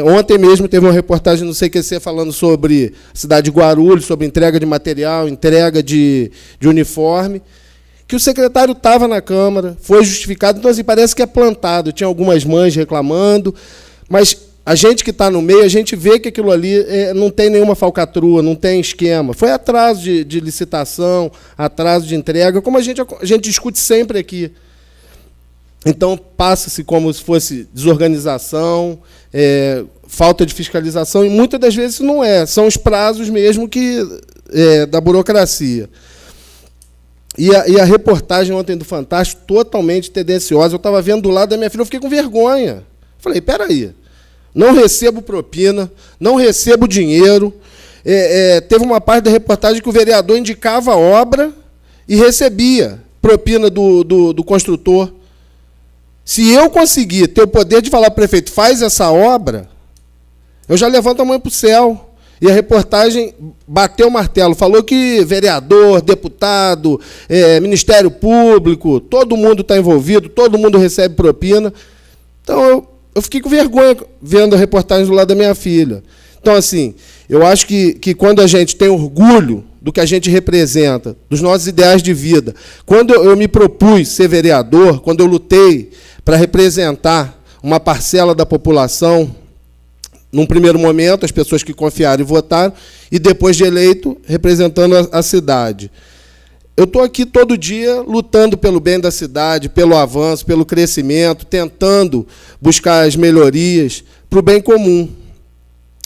Ontem mesmo teve uma reportagem no CQC falando sobre a cidade de Guarulhos, sobre entrega de material, entrega de uniforme, que o secretário estava na Câmara, foi justificado, então assim, parece que é plantado. Tinha algumas mães reclamando, mas a gente que está no meio, a gente vê que aquilo ali não tem nenhuma falcatrua, não tem esquema. Foi atraso de licitação, atraso de entrega, como a gente discute sempre aqui. Então, passa-se como se fosse desorganização, falta de fiscalização, e muitas das vezes não é. São os prazos mesmo da burocracia. E a reportagem ontem do Fantástico, totalmente tendenciosa. Eu estava vendo do lado da minha filha, eu fiquei com vergonha. Falei, peraí, não recebo propina, não recebo dinheiro. Teve uma parte da reportagem que o vereador indicava a obra e recebia propina do construtor. Se eu conseguir ter o poder de falar, prefeito, faz essa obra, eu já levanto a mão para o céu. E a reportagem bateu o martelo, falou que vereador, deputado, Ministério Público, todo mundo está envolvido, todo mundo recebe propina. Então, eu fiquei com vergonha vendo a reportagem do lado da minha filha. Então, assim, eu acho que quando a gente tem orgulho do que a gente representa, dos nossos ideais de vida, quando eu me propus ser vereador, quando eu lutei para representar uma parcela da população, num primeiro momento, as pessoas que confiaram e votaram, e depois de eleito, representando a cidade. Eu estou aqui todo dia lutando pelo bem da cidade, pelo avanço, pelo crescimento, tentando buscar as melhorias para o bem comum.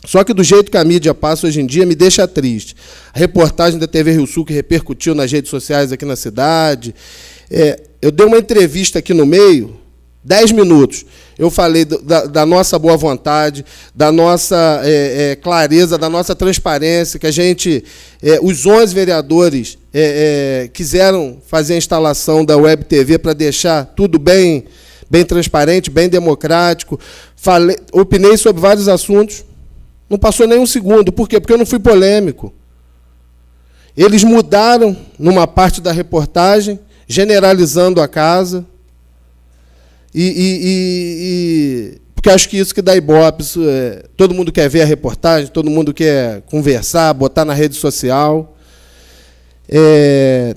Só que do jeito que a mídia passa hoje em dia, me deixa triste. A reportagem da TV Rio Sul, que repercutiu nas redes sociais aqui na cidade. Eu dei uma entrevista aqui no meio, 10 minutos. Eu falei da nossa boa vontade, da nossa clareza, da nossa transparência, que a gente, os 11 vereadores quiseram fazer a instalação da Web TV para deixar tudo bem transparente, bem democrático. Opinei sobre vários assuntos, não passou nem um segundo. Por quê? Porque eu não fui polêmico. Eles mudaram numa parte da reportagem, generalizando a casa, porque acho que isso que dá ibope, todo mundo quer ver a reportagem, todo mundo quer conversar, botar na rede social.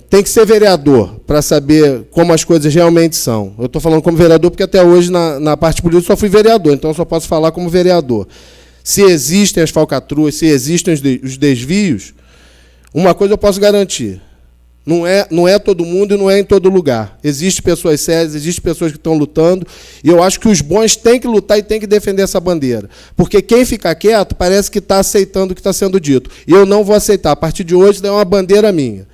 Tem que ser vereador para saber como as coisas realmente são. Eu estou falando como vereador porque até hoje, na parte política, só fui vereador, então eu só posso falar como vereador. Se existem as falcatruas, se existem os desvios, uma coisa eu posso garantir: não é todo mundo e não é em todo lugar. Existem pessoas sérias, existem pessoas que estão lutando, e eu acho que os bons têm que lutar e têm que defender essa bandeira. Porque quem fica quieto parece que está aceitando o que está sendo dito. E eu não vou aceitar. A partir de hoje, é uma bandeira minha.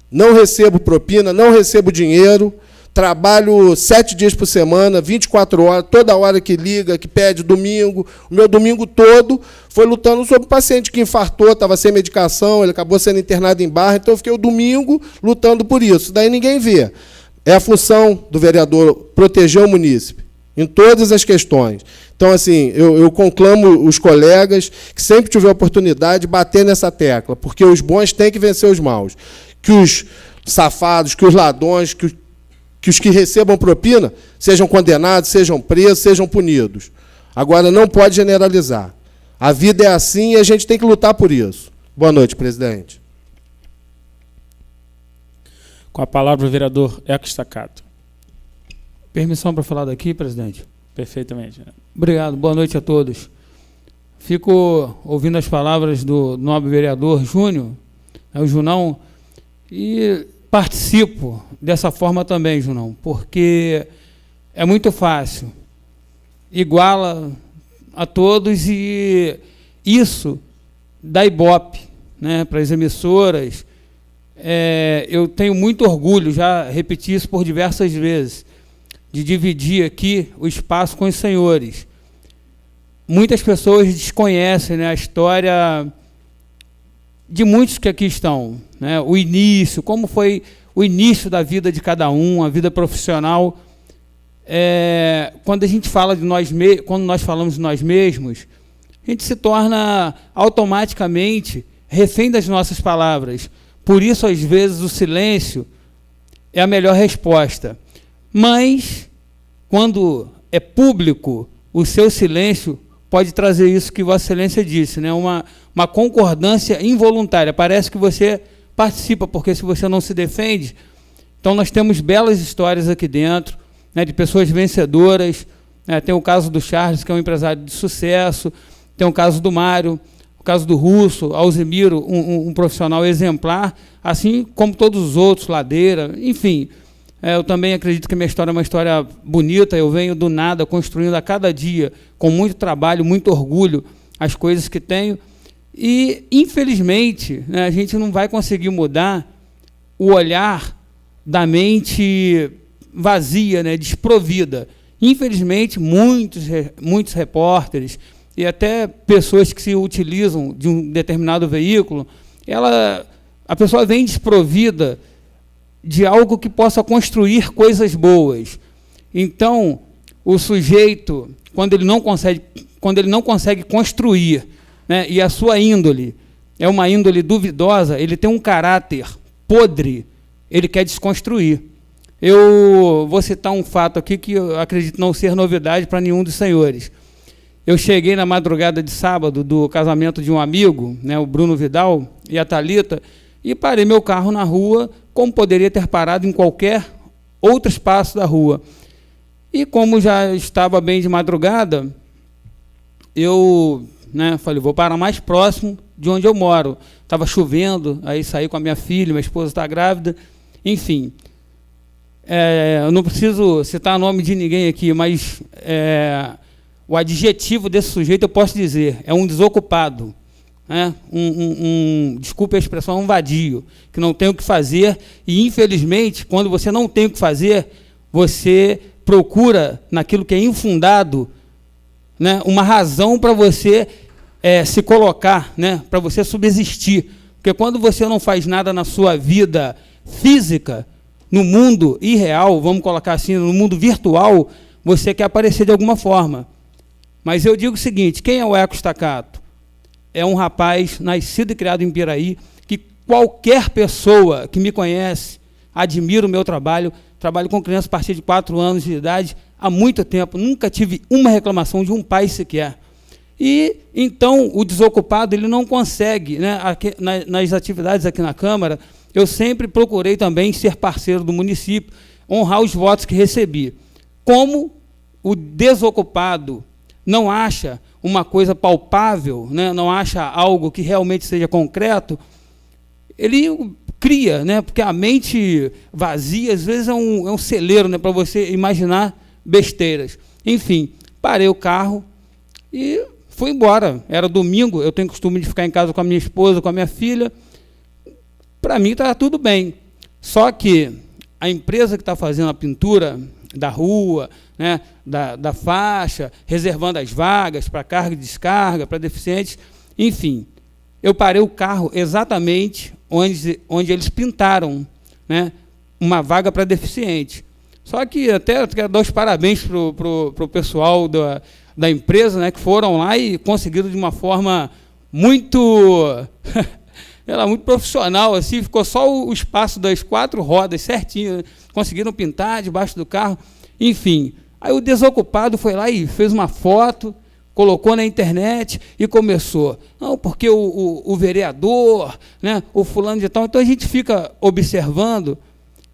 Não recebo propina, não recebo dinheiro, trabalho 7 dias por semana, 24 horas, toda hora que liga, que pede, domingo. O meu domingo todo foi lutando sobre um paciente que infartou, estava sem medicação, ele acabou sendo internado em Barra, então eu fiquei o domingo lutando por isso. Daí ninguém vê. É a função do vereador proteger o munícipe, em todas as questões. Então, assim, eu conclamo os colegas que sempre tiver oportunidade de bater nessa tecla, porque os bons têm que vencer os maus. Que os safados, que os ladrões, que os que recebam propina sejam condenados, sejam presos, sejam punidos. Agora, não pode generalizar. A vida é assim e a gente tem que lutar por isso. Boa noite, presidente. Com a palavra o vereador Eco Staccato. Permissão para falar daqui, presidente? Perfeitamente. Obrigado, boa noite a todos. Fico ouvindo as palavras do nobre vereador Júnior, o Junão, e participo dessa forma também, Junão, porque é muito fácil. Iguala a todos e isso dá ibope, né, para as emissoras. Eu tenho muito orgulho, já repeti isso por diversas vezes, de dividir aqui o espaço com os senhores. Muitas pessoas desconhecem, né, a história de muitos que aqui estão, né, o início, como foi o início da vida de cada um, a vida profissional. Quando a gente fala de quando nós falamos de nós mesmos, a gente se torna automaticamente refém das nossas palavras. Por isso, às vezes, o silêncio é a melhor resposta. Mas, quando é público, o seu silêncio pode trazer isso que Vossa Excelência disse, né? Uma concordância involuntária. Parece que você participa, porque se você não se defende... Então, nós temos belas histórias aqui dentro, né, de pessoas vencedoras, Tem o caso do Charles, que é um empresário de sucesso, tem o caso do Mário, o caso do Russo, Alzemiro, um profissional exemplar, assim como todos os outros, Ladeira, enfim. Eu também acredito que a minha história é uma história bonita, eu venho do nada, construindo a cada dia, com muito trabalho, muito orgulho, as coisas que tenho. E, infelizmente, a gente não vai conseguir mudar o olhar da mente vazia, desprovida. Infelizmente, muitos repórteres e até pessoas que se utilizam de um determinado veículo, a pessoa vem desprovida de algo que possa construir coisas boas. Então, o sujeito, quando ele não consegue construir, e a sua índole é uma índole duvidosa, ele tem um caráter podre, ele quer desconstruir. Eu vou citar um fato aqui que eu acredito não ser novidade para nenhum dos senhores. Eu cheguei na madrugada de sábado do casamento de um amigo, o Bruno Vidal e a Thalita, e parei meu carro na rua, como poderia ter parado em qualquer outro espaço da rua. E como já estava bem de madrugada, eu falei, vou parar mais próximo de onde eu moro. Estava chovendo, aí saí com a minha filha, minha esposa está grávida, enfim. Eu não preciso citar o nome de ninguém aqui, mas o adjetivo desse sujeito eu posso dizer, é um desocupado, desculpe a expressão, um vadio, que não tem o que fazer, e infelizmente, quando você não tem o que fazer, você procura, naquilo que é infundado, uma razão para você se colocar, para você subsistir, porque quando você não faz nada na sua vida física, no mundo irreal, vamos colocar assim, no mundo virtual, você quer aparecer de alguma forma. Mas eu digo o seguinte, quem é o Eco Staccato? É um rapaz nascido e criado em Piraí, que qualquer pessoa que me conhece, admira o meu trabalho, trabalho com crianças a partir de 4 anos de idade, há muito tempo, nunca tive uma reclamação de um pai sequer. E, então, o desocupado, ele não consegue, nas atividades aqui na Câmara, eu sempre procurei também ser parceiro do município, honrar os votos que recebi. Como o desocupado não acha uma coisa palpável, não acha algo que realmente seja concreto, ele cria, porque a mente vazia, às vezes, é um celeiro para você imaginar besteiras. Enfim, parei o carro e fui embora. Era domingo, eu tenho costume de ficar em casa com a minha esposa, com a minha filha. Para mim está tudo bem. Só que a empresa que está fazendo a pintura da rua, da faixa, reservando as vagas para carga e descarga, para deficientes, enfim, eu parei o carro exatamente onde eles pintaram, uma vaga para deficiente. Só que até quero dar os parabéns para o pessoal da empresa, que foram lá e conseguiram de uma forma muito... Ela é muito profissional, assim, ficou só o espaço das 4 rodas certinho, conseguiram pintar debaixo do carro, enfim. Aí o desocupado foi lá e fez uma foto, colocou na internet e começou. Não, porque o vereador, o fulano de tal. Então a gente fica observando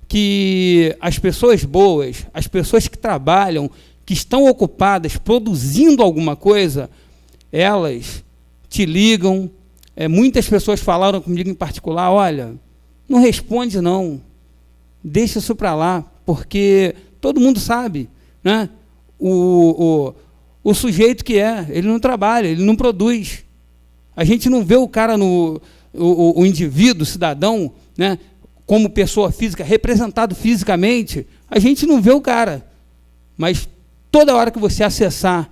que as pessoas boas, as pessoas que trabalham, que estão ocupadas, produzindo alguma coisa, elas te ligam. Muitas pessoas falaram comigo em particular, olha, não responde não, deixa isso para lá, porque todo mundo sabe, o sujeito que ele não trabalha, ele não produz. A gente não vê o cara, o indivíduo, o cidadão, como pessoa física, representado fisicamente, a gente não vê o cara. Mas toda hora que você acessar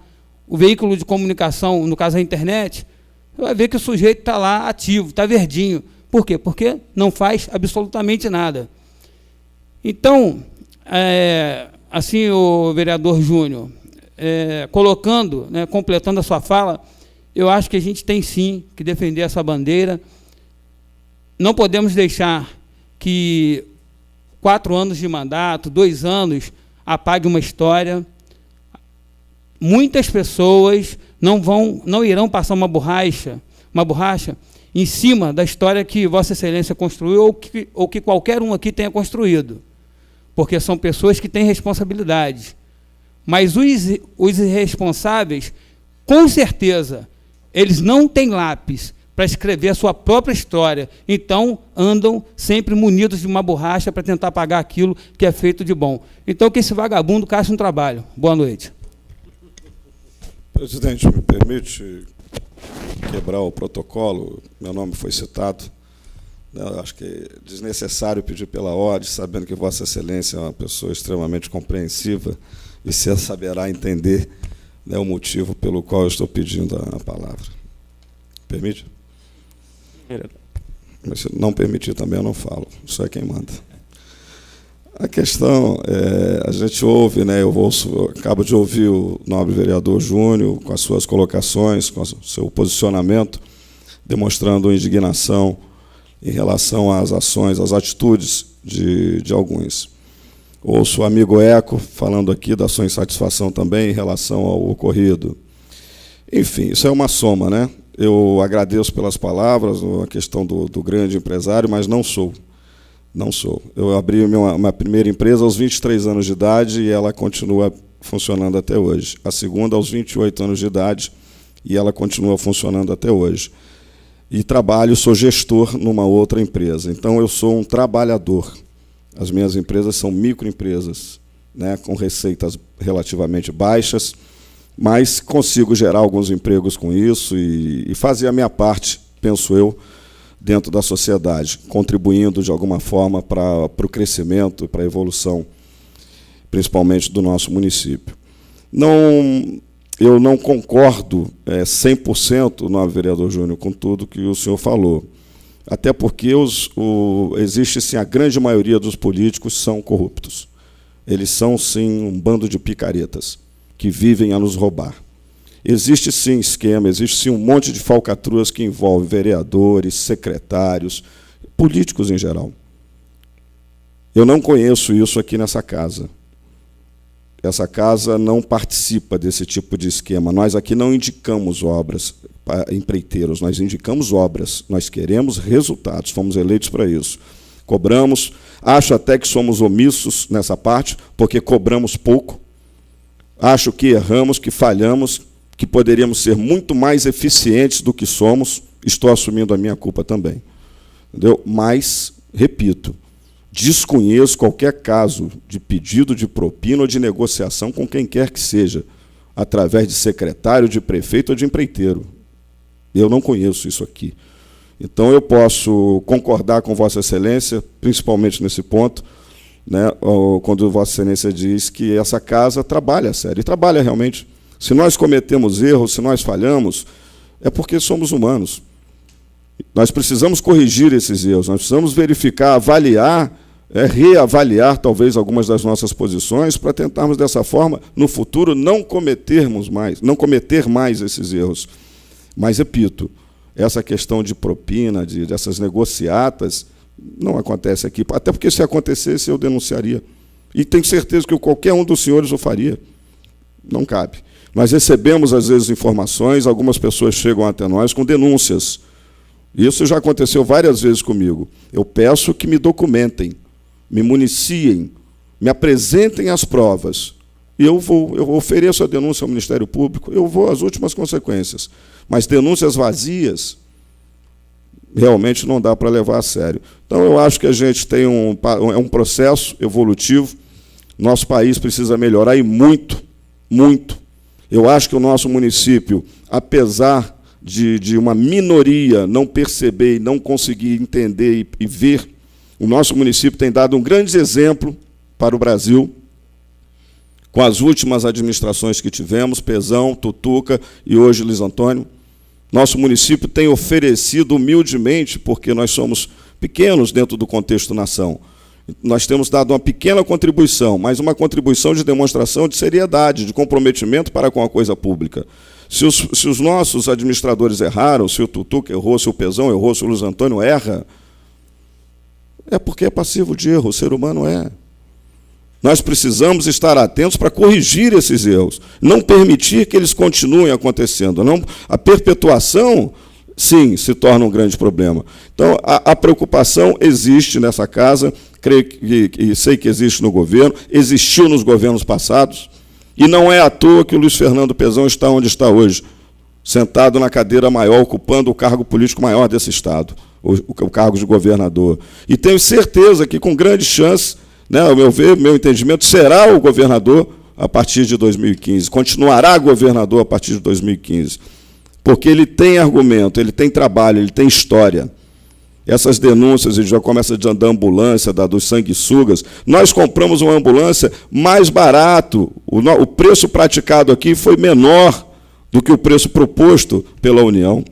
o veículo de comunicação, no caso a internet, você vai ver que o sujeito está lá ativo, está verdinho. Por quê? Porque não faz absolutamente nada. Então, assim, o vereador Júnior, colocando, completando a sua fala, eu acho que a gente tem sim que defender essa bandeira. Não podemos deixar que 4 anos de mandato, 2 anos, apague uma história. Muitas pessoas não irão passar uma borracha em cima da história que Vossa Excelência construiu ou que qualquer um aqui tenha construído, porque são pessoas que têm responsabilidade. Mas os irresponsáveis, com certeza, eles não têm lápis para escrever a sua própria história. Então, andam sempre munidos de uma borracha para tentar pagar aquilo que é feito de bom. Então, que esse vagabundo caça um trabalho. Boa noite. Presidente, me permite quebrar o protocolo? Meu nome foi citado. Eu acho que é desnecessário pedir pela ordem, sabendo que Vossa Excelência é uma pessoa extremamente compreensiva e se saberá entender, né, o motivo pelo qual eu estou pedindo a palavra. Permite? Mas se não permitir também eu não falo, isso é quem manda. A questão, a gente ouve, né, eu acabo de ouvir o nobre vereador Júnior com as suas colocações, com o seu posicionamento, demonstrando indignação em relação às ações, às atitudes de alguns. Ouço o amigo Eco falando aqui da sua insatisfação também em relação ao ocorrido. Enfim, isso é uma soma, né? Eu agradeço pelas palavras, a questão do grande empresário, mas não sou. Não sou. Eu abri minha primeira empresa aos 23 anos de idade e ela continua funcionando até hoje. A segunda aos 28 anos de idade e ela continua funcionando até hoje. E sou gestor numa outra empresa. Então, eu sou um trabalhador. As minhas empresas são microempresas, né, com receitas relativamente baixas, mas consigo gerar alguns empregos com isso e fazer a minha parte, penso eu, dentro da sociedade, contribuindo de alguma forma para o crescimento e para a evolução, principalmente do nosso município. Eu não concordo 100%, nobre vereador Júnior, com tudo que o senhor falou. Até porque existe, sim, a grande maioria dos políticos são corruptos. Eles são, sim, um bando de picaretas que vivem a nos roubar. Existe, sim, esquema, existe, sim, um monte de falcatruas que envolve vereadores, secretários, políticos em geral. Eu não conheço isso aqui nessa casa. Essa casa não participa desse tipo de esquema. Nós aqui não indicamos obras para empreiteiros, nós indicamos obras. Nós queremos resultados, fomos eleitos para isso. Cobramos, acho até que somos omissos nessa parte, porque cobramos pouco. Acho que erramos, que falhamos, que poderíamos ser muito mais eficientes do que somos. Estou assumindo a minha culpa também. Entendeu? Mas, repito, desconheço qualquer caso de pedido de propina ou de negociação com quem quer que seja, através de secretário, de prefeito ou de empreiteiro. Eu não conheço isso aqui. Então, eu posso concordar com Vossa Excelência, principalmente nesse ponto, né, quando Vossa Excelência diz que essa casa trabalha sério. E trabalha realmente. Se nós cometemos erros, se nós falhamos, é porque somos humanos. Nós precisamos corrigir esses erros, nós precisamos verificar, avaliar, reavaliar talvez algumas das nossas posições para tentarmos dessa forma, no futuro, não cometer mais esses erros. Mas, repito, essa questão de propina, dessas negociatas, não acontece aqui. Até porque, se acontecesse, eu denunciaria. E tenho certeza que qualquer um dos senhores o faria. Não cabe. Nós recebemos, às vezes, informações, algumas pessoas chegam até nós com denúncias. Isso já aconteceu várias vezes comigo. Eu peço que me documentem, me municiem, me apresentem as provas. E eu ofereço a denúncia ao Ministério Público, eu vou às últimas consequências. Mas denúncias vazias, realmente não dá para levar a sério. Então, eu acho que a gente tem um processo evolutivo. Nosso país precisa melhorar e muito, muito. Eu acho que o nosso município, apesar de uma minoria não perceber e não conseguir entender e ver, o nosso município tem dado um grande exemplo para o Brasil, com as últimas administrações que tivemos, Pezão, Tutuca e hoje Luiz Antônio. Nosso município tem oferecido humildemente, porque nós somos pequenos dentro do contexto nação, nós temos dado uma pequena contribuição, mas uma contribuição de demonstração de seriedade, de comprometimento para com a coisa pública. Se os nossos administradores erraram, se o Tutuca errou, se o Pezão errou, se o Luiz Antônio erra, é porque é passivo de erro, o ser humano é. Nós precisamos estar atentos para corrigir esses erros, não permitir que eles continuem acontecendo. A perpetuação, sim, se torna um grande problema. Então, a preocupação existe nessa casa, creio que sei que existe no governo, existiu nos governos passados, E não é à toa que o Luiz Fernando Pezão está onde está hoje, sentado na cadeira maior, ocupando o cargo político maior desse Estado, o cargo de governador. E tenho certeza que, com grande chance, né, ao meu ver, meu entendimento, será o governador a partir de 2015, continuará governador a partir de 2015, porque ele tem argumento, ele tem trabalho, ele tem história. Essas denúncias, a gente já começa da ambulância, dos sanguessugas. Nós compramos uma ambulância mais barato, o preço praticado aqui foi menor do que o preço proposto pela União.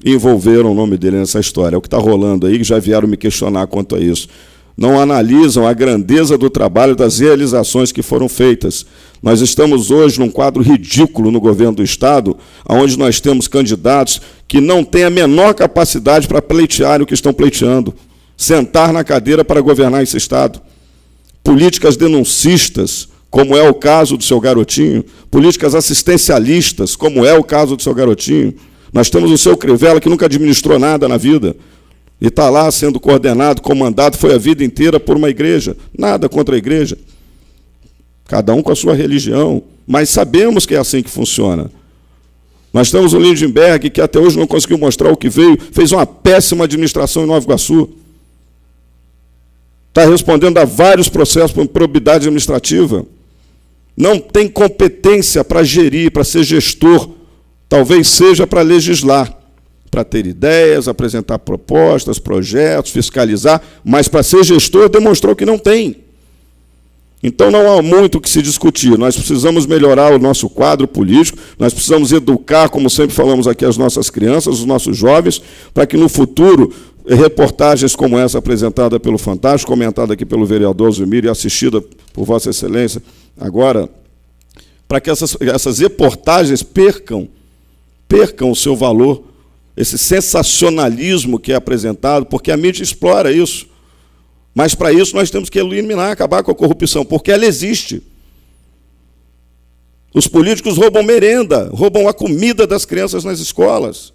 Envolveram o nome dele nessa história. É o que está rolando aí, que já vieram me questionar quanto a isso. Não analisam a grandeza do trabalho, das realizações que foram feitas. Nós estamos hoje num quadro ridículo no governo do Estado, onde nós temos candidatos que não têm a menor capacidade para pleitear o que estão pleiteando, sentar na cadeira para governar esse Estado. Políticas denuncistas, como é o caso do seu Garotinho, políticas assistencialistas, como é o caso do seu Garotinho. Nós temos o seu Crivella, que nunca administrou nada na vida, e está lá sendo coordenado, comandado, foi a vida inteira por uma igreja. Nada contra a igreja. Cada um com a sua religião. Mas sabemos que é assim que funciona. Nós temos o Lindenberg, que até hoje não conseguiu mostrar o que veio, fez uma péssima administração em Nova Iguaçu. Está respondendo a vários processos por improbidade administrativa. Não tem competência para gerir, para ser gestor. Talvez seja para legislar, para ter ideias, apresentar propostas, projetos, fiscalizar, mas para ser gestor demonstrou que não tem. Então não há muito o que se discutir. Nós precisamos melhorar o nosso quadro político, nós precisamos educar, como sempre falamos aqui, as nossas crianças, os nossos jovens, para que no futuro reportagens como essa apresentada pelo Fantástico, comentada aqui pelo vereador Zumir e assistida por Vossa Excelência agora, para que essas reportagens percam o seu valor, esse sensacionalismo que é apresentado, porque a mídia explora isso. Mas, para isso, nós temos que eliminar, acabar com a corrupção, porque ela existe. Os políticos roubam merenda, roubam a comida das crianças nas escolas.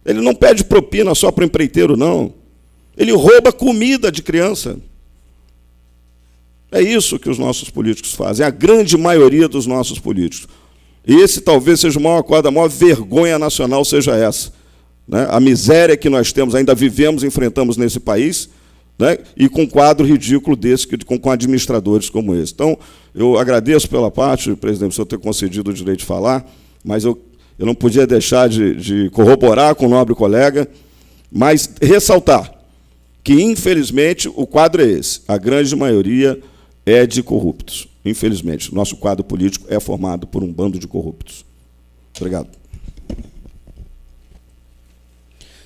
Ele não pede propina só para o empreiteiro, não. Ele rouba comida de criança. É isso que os nossos políticos fazem, a grande maioria dos nossos políticos. E esse talvez seja o maior quadro, a maior vergonha nacional seja essa. Né? A miséria que nós temos, ainda vivemos, enfrentamos nesse país, né? E com um quadro ridículo desse, com administradores como esse. Então, eu agradeço pela parte, presidente, por o senhor ter concedido o direito de falar, mas eu não podia deixar de corroborar com o nobre colega, mas ressaltar que, infelizmente, o quadro é esse. A grande maioria é de corruptos. Infelizmente, o nosso quadro político é formado por um bando de corruptos. Obrigado.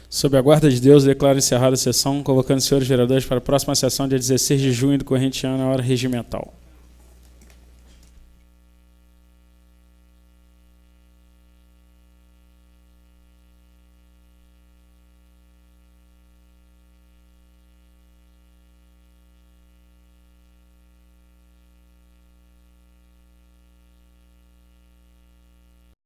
Sob a guarda de Deus, declaro encerrada a sessão, convocando os senhores vereadores para a próxima sessão, dia 16 de junho do corrente ano, na hora regimental.